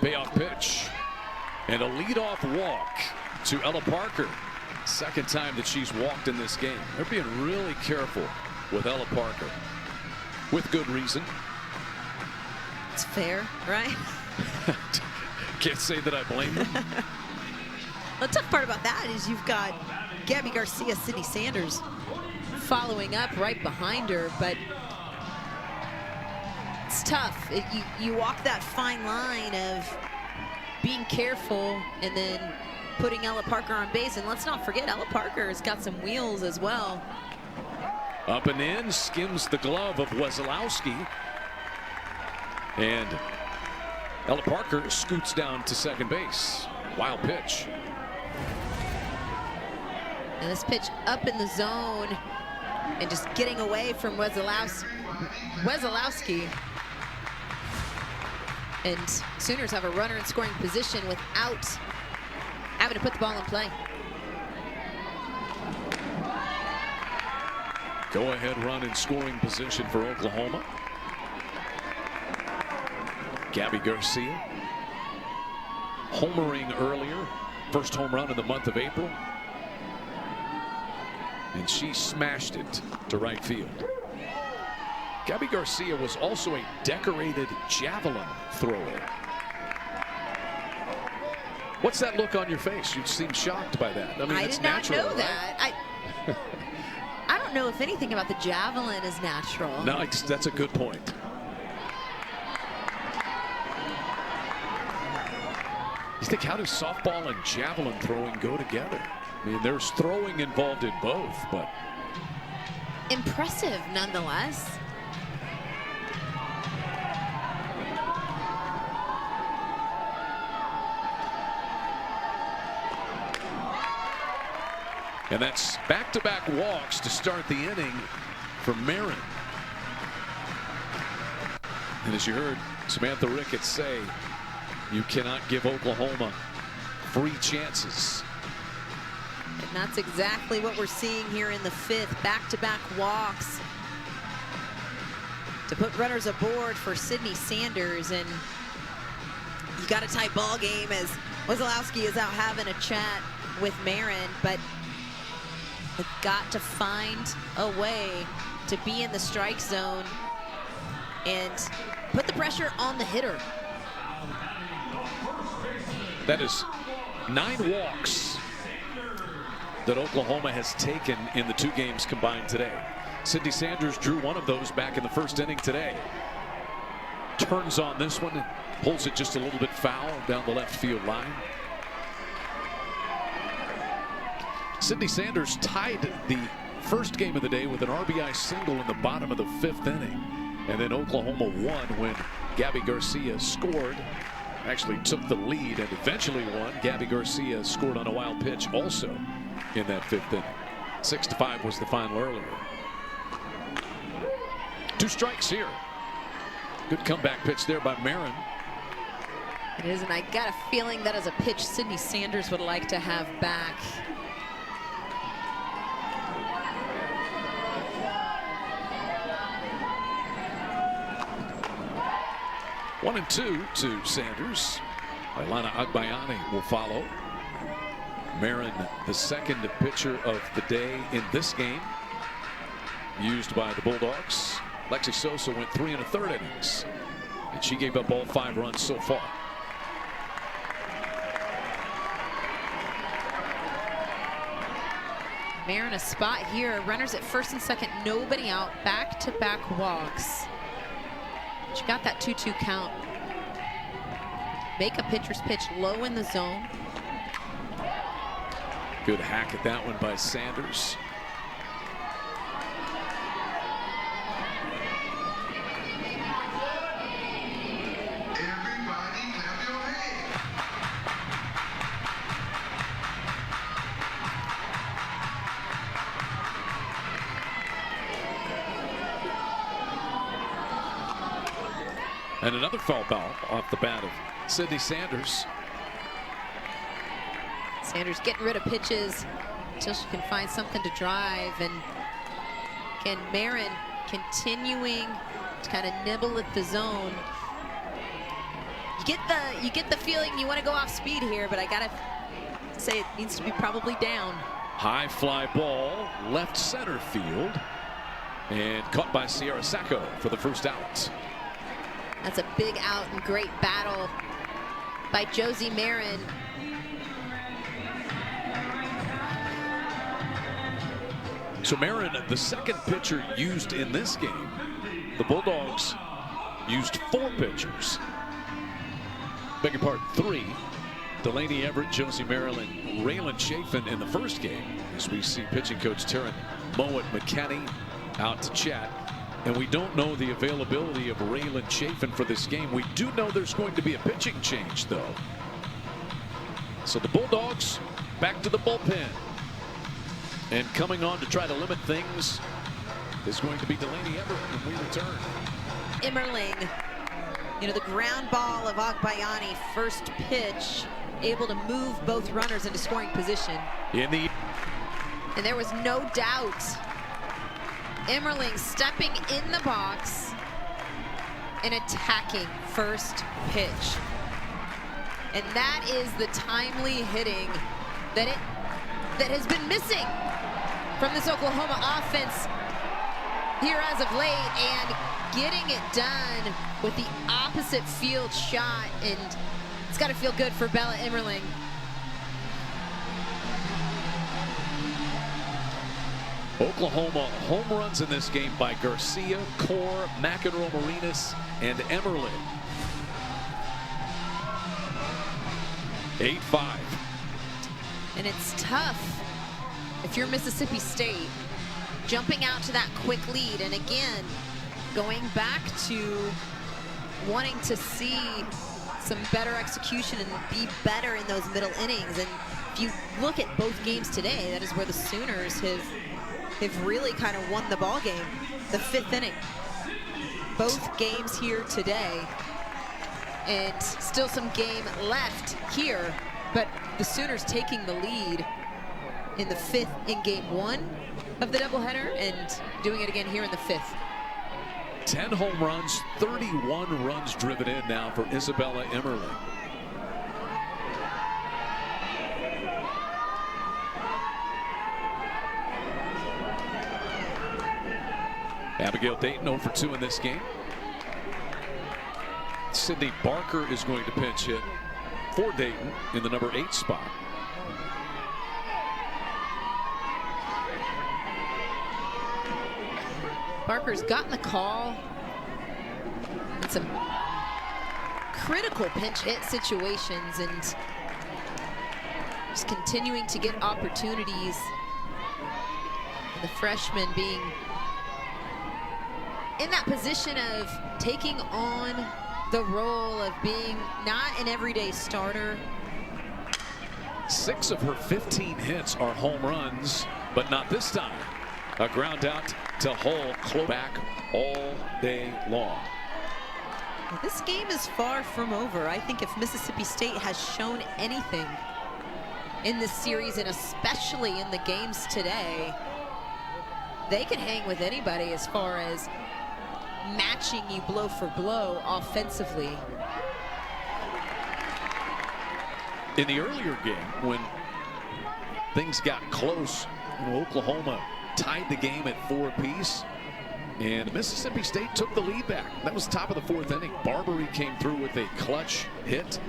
Payoff pitch and a leadoff walk to Ella Parker. 2nd time that she's walked in this game. They're being really careful with Ella Parker, with good reason. It's fair, right? Can't say that I blame them. The tough part about that is you've got Gabby Garcia, Sydney Sanders following up right behind her, but it's tough. You walk that fine line of being careful and then putting Ella Parker on base. And let's not forget, Ella Parker has got some wheels as well. Up and in, skims the glove of Wesolowski. And Ella Parker scoots down to 2nd base. Wild pitch. And this pitch up in the zone and just getting away from Wesolowski. And Sooners have a runner in scoring position without having to put the ball in play. Go ahead run in scoring position for Oklahoma. Gabby Garcia homering earlier, first home run in the month of April, and she smashed it to right field. Gabby Garcia was also a decorated javelin thrower. What's that look on your face? You seem shocked by that. I mean, I it's did not natural, know right? that. I don't know if anything about the javelin is natural. No, that's a good point. You think, how do softball and javelin throwing go together? I mean, there's throwing involved in both, but impressive nonetheless. and that's back-to-back walks to start the inning for Marin. And as you heard Samantha Ricketts say, you cannot give Oklahoma free chances. And that's exactly what we're seeing here in the 5th. Back-to-back walks to put runners aboard for Sydney Sanders. And you got a tight ball game as Wesolowski is out having a chat with Marin, but they've got to find a way to be in the strike zone and put the pressure on the hitter. That is 9 walks that Oklahoma has taken in the 2 games combined today. Sydney Sanders drew one of those back in the 1st inning today. Turns on this one and pulls it just a little bit foul down the left field line. Sydney Sanders tied the first game of the day with an RBI single in the bottom of the 5th inning. And then Oklahoma won when Gabby Garcia scored. Actually took the lead and eventually won. Gabby Garcia scored on a wild pitch also in that 5th inning. 6-5 was the final earlier. 2 strikes here. Good comeback pitch there by Marin. It is, and I got a feeling that is a pitch Sydney Sanders would like to have back. One and two to Sanders. Ailana Agbayani will follow. Marin, the second pitcher of the day in this game, used by the Bulldogs. Lexi Sosa went 3 1/3 innings, and she gave up all 5 runs so far. Marin a spot here. Runners at first and second, nobody out. Back-to-back walks. She got that 2-2 count. Make a pitcher's pitch low in the zone. Good hack at that one by Sanders. Everybody clap your hands. And another foul ball off the bat of Sydney Sanders. Sanders getting rid of pitches until she can find something to drive. And again, Marin continuing to kind of nibble at the zone. You get the feeling you want to go off speed here, but I gotta say it needs to be probably down. High fly ball, left center field, and caught by Sierra Sacco for the first out. That's a big out and great battle by Josie Marin. So Marin, the second pitcher used in this game. The Bulldogs used 4 pitchers. Beg your pardon, 3. Delaney Everett, Josie Marin, Raylan Chafin in the first game, as we see pitching coach Taryn Mowat McKenney out to chat. And we don't know the availability of Raylan Chafin for this game. We do know there's going to be a pitching change, though. So the Bulldogs back to the bullpen. And coming on to try to limit things is going to be Delaney Everett when we return. Immerling, you know, the ground ball of Agbayani, first pitch, able to move both runners into scoring position. And there was no doubt. Immerling stepping in the box and attacking first pitch. And that is the timely hitting that has been missing from this Oklahoma offense here as of late, and getting it done with the opposite field shot, and it's got to feel good for Bella Immerling. Oklahoma home runs in this game by Garcia, Core, McEnroe, Marinas, and Emmerling. 8-5. And it's tough if you're Mississippi State, jumping out to that quick lead, and again, going back to wanting to see some better execution and be better in those middle innings. And if you look at both games today, that is where the Sooners have really kind of won the ball game. The 5th inning. Both games here today, and still some game left here, but the Sooners taking the lead in the 5th in game 1 of the doubleheader, and doing it again here in the 5th. 10 home runs, 31 runs driven in now for Isabella Immerling. Abigail Dayton 0 for 2 in this game. Sydney Barker is going to pinch hit for Dayton in the number 8 spot. Barker's gotten the call in some critical pinch hit situations, and just continuing to get opportunities. And the freshman being in that position of taking on the role of being not an everyday starter. 6 of her 15 hits are home runs, but not this time. A ground out to Hull, back all day long. Well, this game is far from over. I think if Mississippi State has shown anything in this series, and especially in the games today, they can hang with anybody as far as matching you blow for blow offensively. In the earlier game, when things got close, Oklahoma tied the game at 4 apiece, and Mississippi State took the lead back. That was top of the 4th inning. Barbary came through with a clutch hit.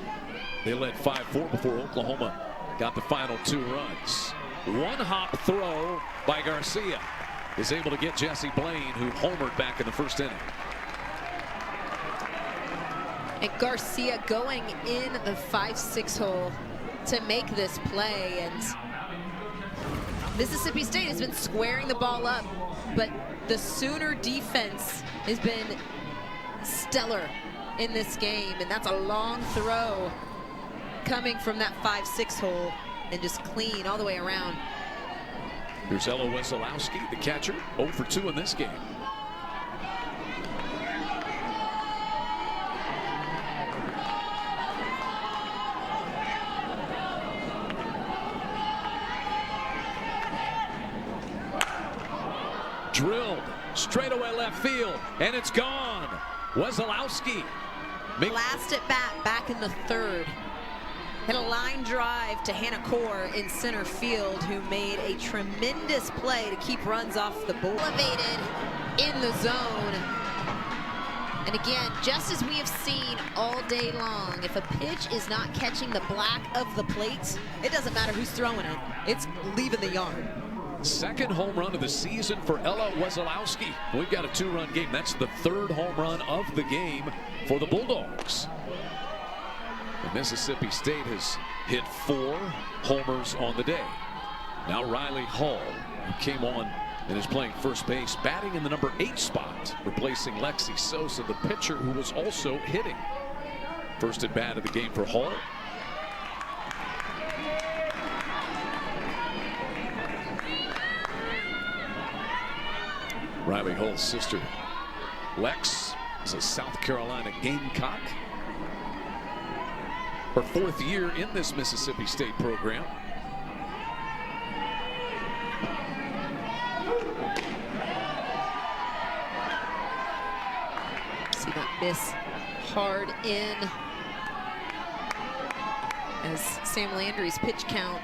They led 5-4 before Oklahoma got the final 2 runs. One hop throw by Garcia is able to get Jesse Blaine, who homered back in the 1st inning. And Garcia going in the 5-6 hole to make this play. And Mississippi State has been squaring the ball up, but the Sooner defense has been stellar in this game. And that's a long throw coming from that 5-6 hole and just clean all the way around. Here's Ella Wesolowski, the catcher, 0 for 2 in this game. Drilled straightaway left field, and it's gone. Wesolowski blasted back in the 3rd. Hit a line drive to Hannah Core in center field, who made a tremendous play to keep runs off the board. Elevated in the zone. And again, just as we have seen all day long, if a pitch is not catching the black of the plate, it doesn't matter who's throwing it. It's leaving the yard. 2nd home run of the season for Ella Wesolowski. We've got a 2-run game. That's the 3rd home run of the game for the Bulldogs. And Mississippi State has hit 4 homers on the day. Now Riley Hall, who came on and is playing first base, batting in the number 8 spot, replacing Lexi Sosa, the pitcher who was also hitting. First at bat of the game for Hall. Riley Hall's sister, Lex, is a South Carolina Gamecock. Her 4th year in this Mississippi State program. See that miss hard in as Sam Landry's pitch count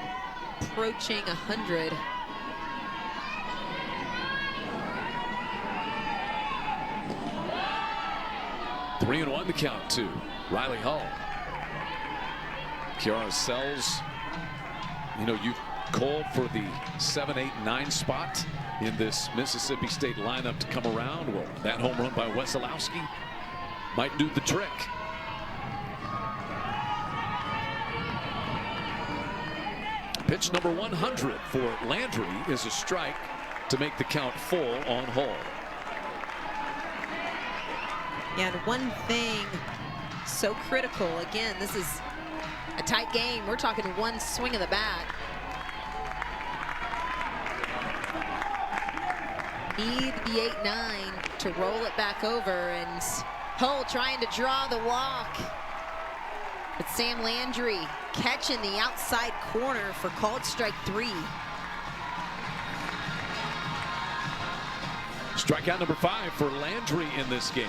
approaching 100. Three and 1 to count to Riley Hall. Kiara Sells, you know, you've called for the 7, 8, 9 spot in this Mississippi State lineup to come around. Well, that home run by Wesolowski might do the trick. Pitch number 100 for Landry is a strike to make the count full on Hall. And one thing so critical, again, this is a tight game. We're talking one swing of the bat. Need the 8-9 to roll it back over, and Hull trying to draw the walk. But Sam Landry catching the outside corner for called strike 3. Strikeout number 5 for Landry in this game.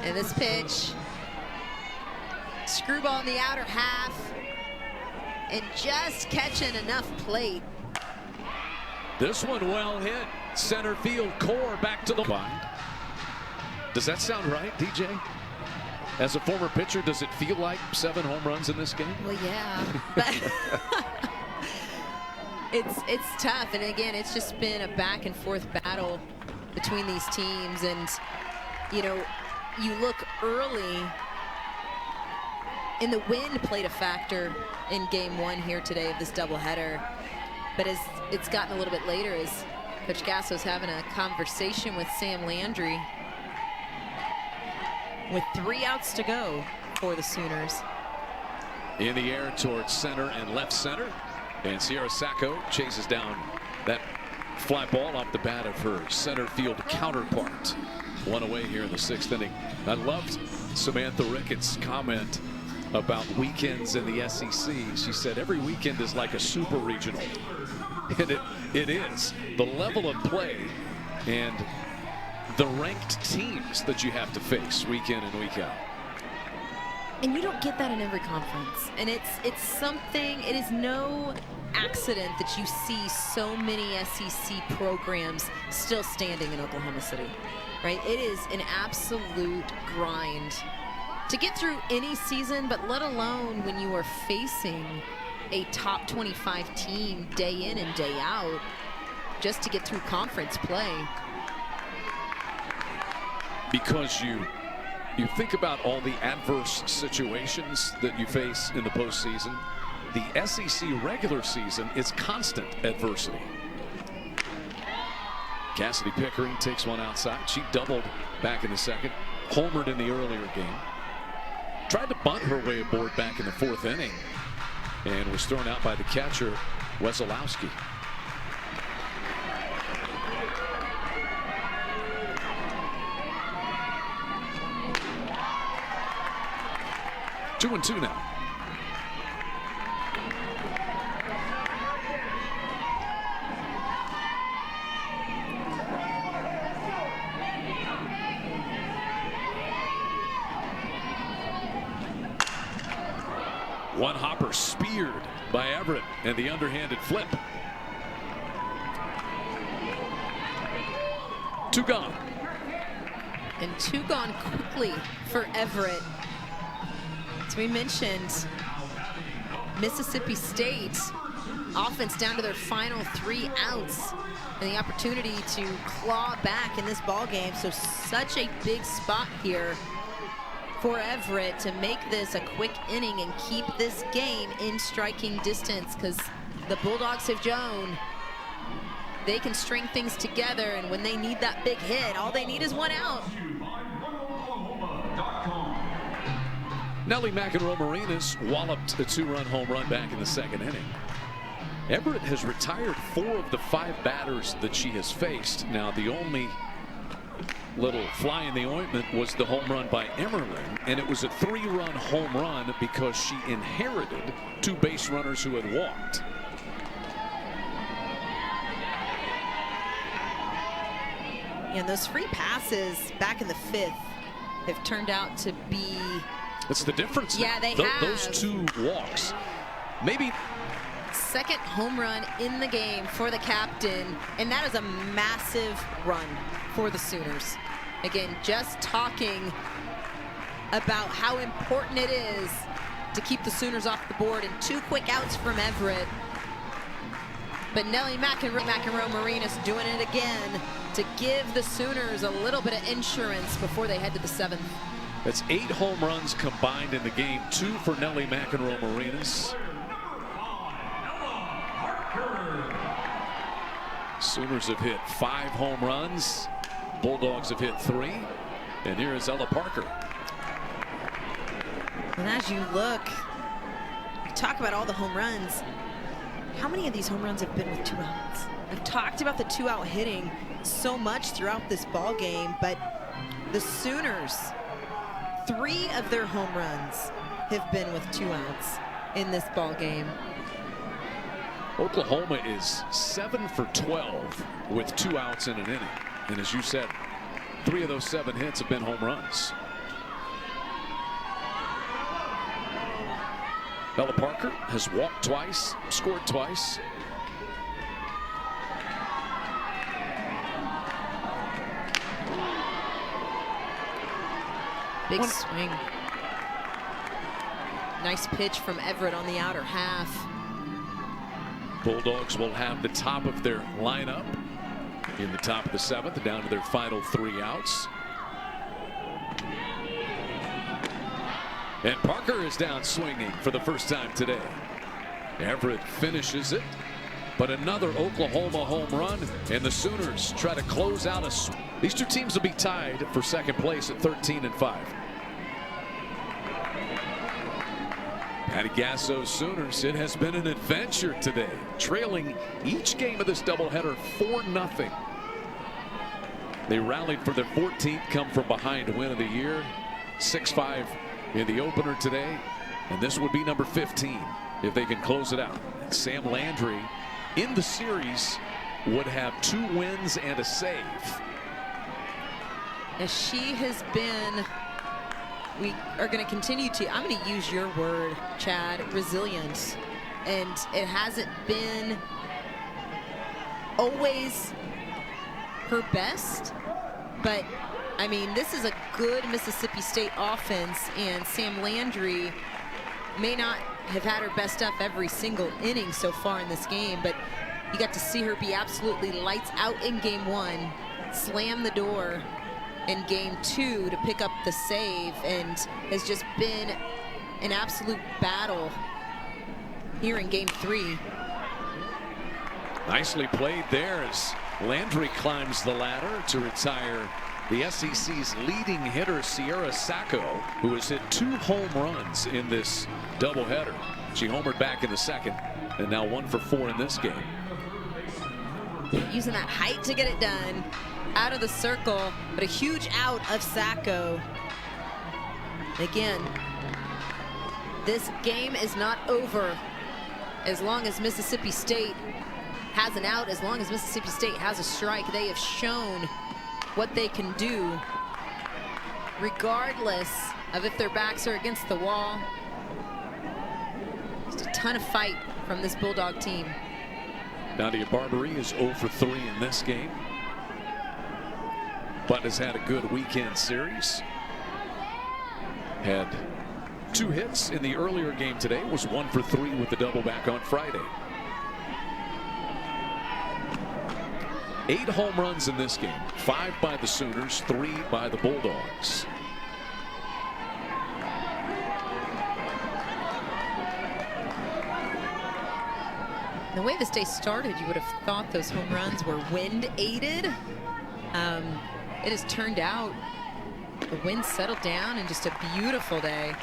And this pitch, screwball in the outer half, and just catching enough plate. This one well hit. Center field, Core back to the line. Does that sound right, DJ? As a former pitcher, does it feel like 7 home runs in this game? Well, yeah, but it's tough. And again, it's just been a back and forth battle between these teams. And, you know, you look early, and the wind played a factor in game 1 here today of this doubleheader. But as it's gotten a little bit later, as Coach Gasso's having a conversation with Sam Landry, with 3 outs to go for the Sooners. In the air towards center and left center. And Sierra Sacco chases down that fly ball off the bat of her center field counterpart. One away here in the 6th inning. I loved Samantha Ricketts' comment about weekends in the SEC. She said every weekend is like a super regional. And it is. The level of play and the ranked teams that you have to face week in and week out. And you don't get that in every conference. And it's something, it is no accident that you see so many SEC programs still standing in Oklahoma City, right? It is an absolute grind to get through any season, but let alone when you are facing a top 25 team day in and day out just to get through conference play. Because you think about all the adverse situations that you face in the postseason. The SEC regular season is constant adversity. Cassidy Pickering takes one outside. She doubled back in the 2nd, homered in the earlier game. Tried to bunt her way aboard back in the 4th inning and was thrown out by the catcher, Wesolowski. Two and two now. One hopper speared by Everett and the underhanded flip. 2 gone. And 2 gone quickly for Everett. As we mentioned, Mississippi State offense down to their final 3 outs and the opportunity to claw back in this ball game. So such a big spot here for Everett to make this a quick inning and keep this game in striking distance, because the Bulldogs have shown they can string things together, and when they need that big hit, all they need is 1 out. Nellie McEnroe-Marinas walloped a 2-run home run back in the 2nd inning. Everett has retired 4 of the 5 batters that she has faced. Now, the only little fly in the ointment was the home run by Emmerling, and it was a 3-run home run because she inherited 2 base runners who had walked. And those free passes back in the 5th have turned out to be... That's the difference. Yeah, they have. Those 2 walks. Maybe... 2nd home run in the game for the captain, and that is a massive run for the Sooners. Again, just talking about how important it is to keep the Sooners off the board, and 2 quick outs from Everett. But Nellie McEnroe-Marinas doing it again to give the Sooners a little bit of insurance before they head to the 7th. That's 8 home runs combined in the game, 2 for Nellie McEnroe-Marinas. Sooners have hit 5 home runs. Bulldogs have hit 3. And here is Ella Parker. And as you look, you talk about all the home runs. How many of these home runs have been with 2 outs? We've talked about the 2-out hitting so much throughout this ball game, but the Sooners, 3 of their home runs have been with 2 outs in this ball game. Oklahoma is 7 for 12 with 2 outs in an inning. And as you said, 3 of those 7 hits have been home runs. Ella Parker has walked twice, scored twice. Big swing. Nice pitch from Everett on the outer half. Bulldogs will have the top of their lineup in the top of the 7th, down to their final 3 outs. And Parker is down swinging for the first time today. Everett finishes it, but another Oklahoma home run, and the Sooners try to close out a... These 2 teams will be tied for 2nd place at 13 and 5. Patty Gasso's Sooners, it has been an adventure today, trailing each game of this doubleheader 4-0. They rallied for their 14th come from behind win of the year, 6-5 in the opener today, and this would be number 15 if they can close it out. Sam Landry in the series would have 2 wins and a save. As she has been, we are going to continue to, I'm going to use your word, Chad, resilient. And it hasn't been always her best, but I mean, this is a good Mississippi State offense, and Sam Landry may not have had her best stuff every single inning so far in this game, but you got to see her be absolutely lights out in game 1, slam the door in game 2 to pick up the save, and has just been an absolute battle here in game 3. Nicely played there as Landry climbs the ladder to retire the SEC's leading hitter, Sierra Sacco, who has hit 2 home runs in this doubleheader. She homered back in the second, and now 1 for 4 in this game. Using that height to get it done. Out of the circle, but a huge out of Sacco. Again, this game is not over as long as Mississippi State has an out, as long as Mississippi State has a strike. They have shown what they can do, regardless of if their backs are against the wall. Just a ton of fight from this Bulldog team. Nadia Barbary is 0 for 3 in this game, but has had a good weekend series. Had 2 hits in the earlier game today, was 1 for 3 with the double back on Friday. 8 home runs in this game, 5 by the Sooners, 3 by the Bulldogs. The way this day started, you would have thought those home runs were wind aided. It has turned out the wind settled down, and just a beautiful day.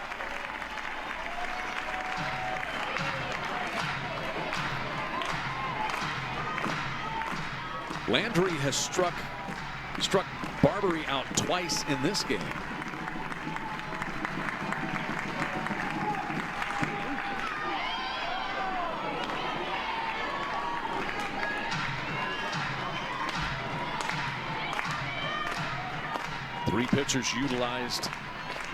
Landry has struck Barbary out twice in this game. Three pitchers utilized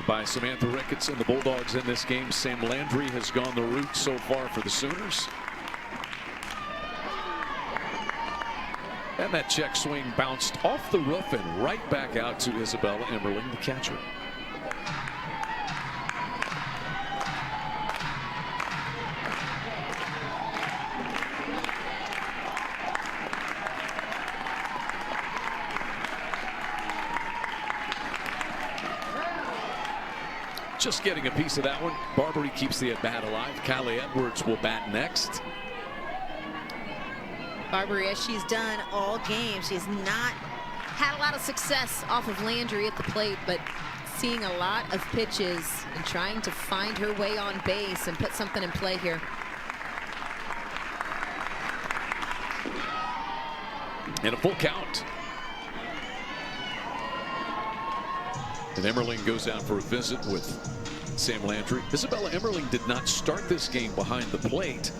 by Samantha Ricketts and the Bulldogs in this game. Sam Landry has gone the route so far for the Sooners. And that check swing bounced off the roof and right back out to Isabella Emmerling, the catcher. Just getting a piece of that one. Barbary keeps the at-bat alive. Kylie Edwards will bat next. Barbary, as she's done all game, she's not had a lot of success off of Landry at the plate, but seeing a lot of pitches and trying to find her way on base and put something in play here. And a full count. And Emmerling goes out for a visit with Sam Landry. Isabella Emmerling did not start this game behind the plate,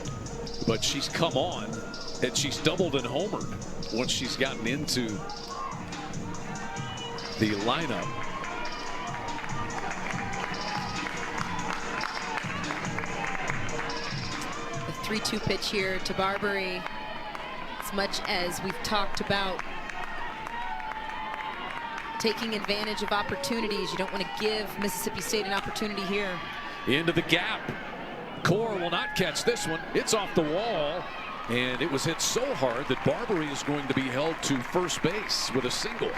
but she's come on and she's doubled and homered once she's gotten into the lineup. The 3-2 pitch here to Barbary. As much as we've talked about taking advantage of opportunities, you don't want to give Mississippi State an opportunity here. Into the gap. Core will not catch this one. It's off the wall, and it was hit so hard that Barbary is going to be held to first base with a single.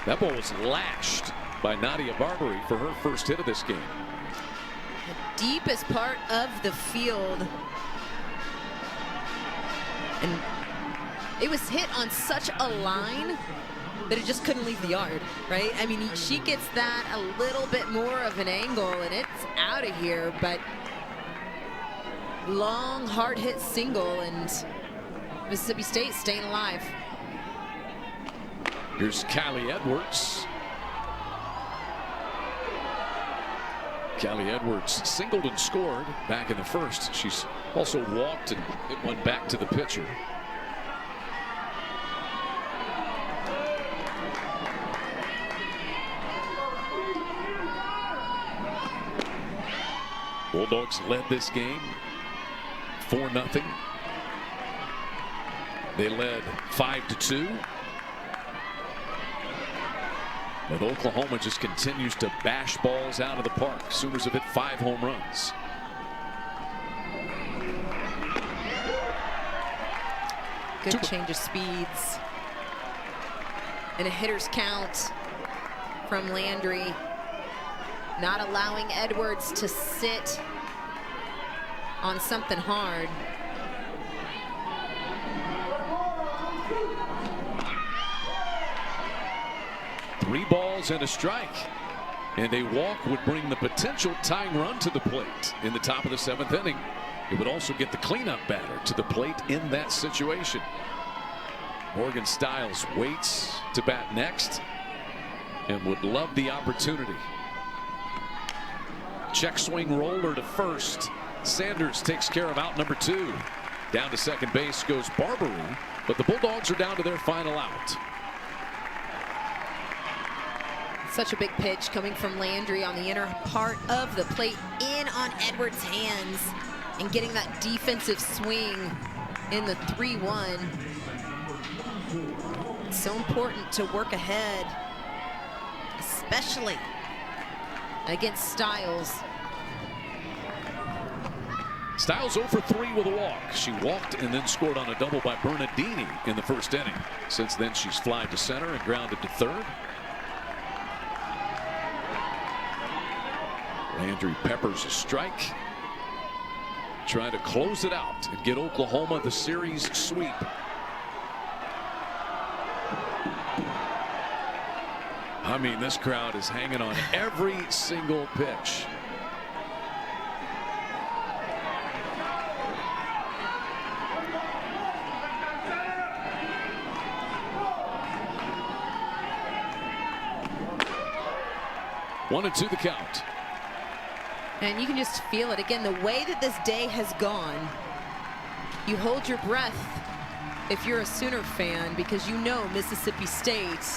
That ball was lashed by Nadia Barbary for her first hit of this game. The deepest part of the field. And it was hit on such a line that it just couldn't leave the yard, right? I mean, she gets that a little bit more of an angle and it's out of here, but long, hard-hit single, and Mississippi State staying alive. Here's Callie Edwards. Callie Edwards singled and scored back in the first. She's also walked and hit one back to the pitcher. Bulldogs led this game 4-0. They led 5-2. But Oklahoma just continues to bash balls out of the park. Sooners have hit 5 home runs. Good change of speeds. And a hitter's count from Landry. Not allowing Edwards to sit on something hard. Three balls and a strike. And a walk would bring the potential tying run to the plate in the top of the 7th inning. It would also get the cleanup batter to the plate in that situation. Morgan Styles waits to bat next and would love the opportunity. Check swing roller to first. Sanders takes care of out number 2. Down to second base goes Barbary, but the Bulldogs are down to their final out. Such a big pitch coming from Landry on the inner part of the plate, in on Edwards' hands, and getting that defensive swing in the 3-1. It's so important to work ahead, especially against Styles. Styles 0 for 3 with a walk. She walked and then scored on a double by Bernardini in the first inning. Since then, she's flied to center and grounded to third. Landry peppers a strike. Trying to close it out and get Oklahoma the series sweep. I mean, this crowd is hanging on every single pitch. One and 2 the count. And you can just feel it again, the way that this day has gone. You hold your breath if you're a Sooner fan, because you know Mississippi State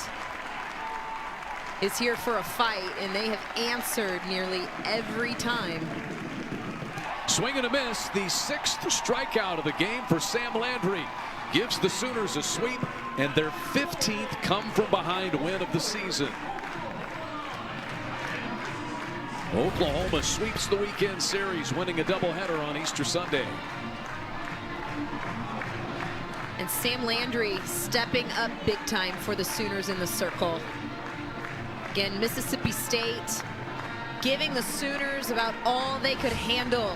is here for a fight, and they have answered nearly every time. Swing and a miss. The 6th strikeout of the game for Sam Landry gives the Sooners a sweep and their 15th come from behind win of the season. Oklahoma sweeps the weekend series, winning a doubleheader on Easter Sunday. And Sam Landry stepping up big time for the Sooners in the circle. Again, Mississippi State giving the Sooners about all they could handle.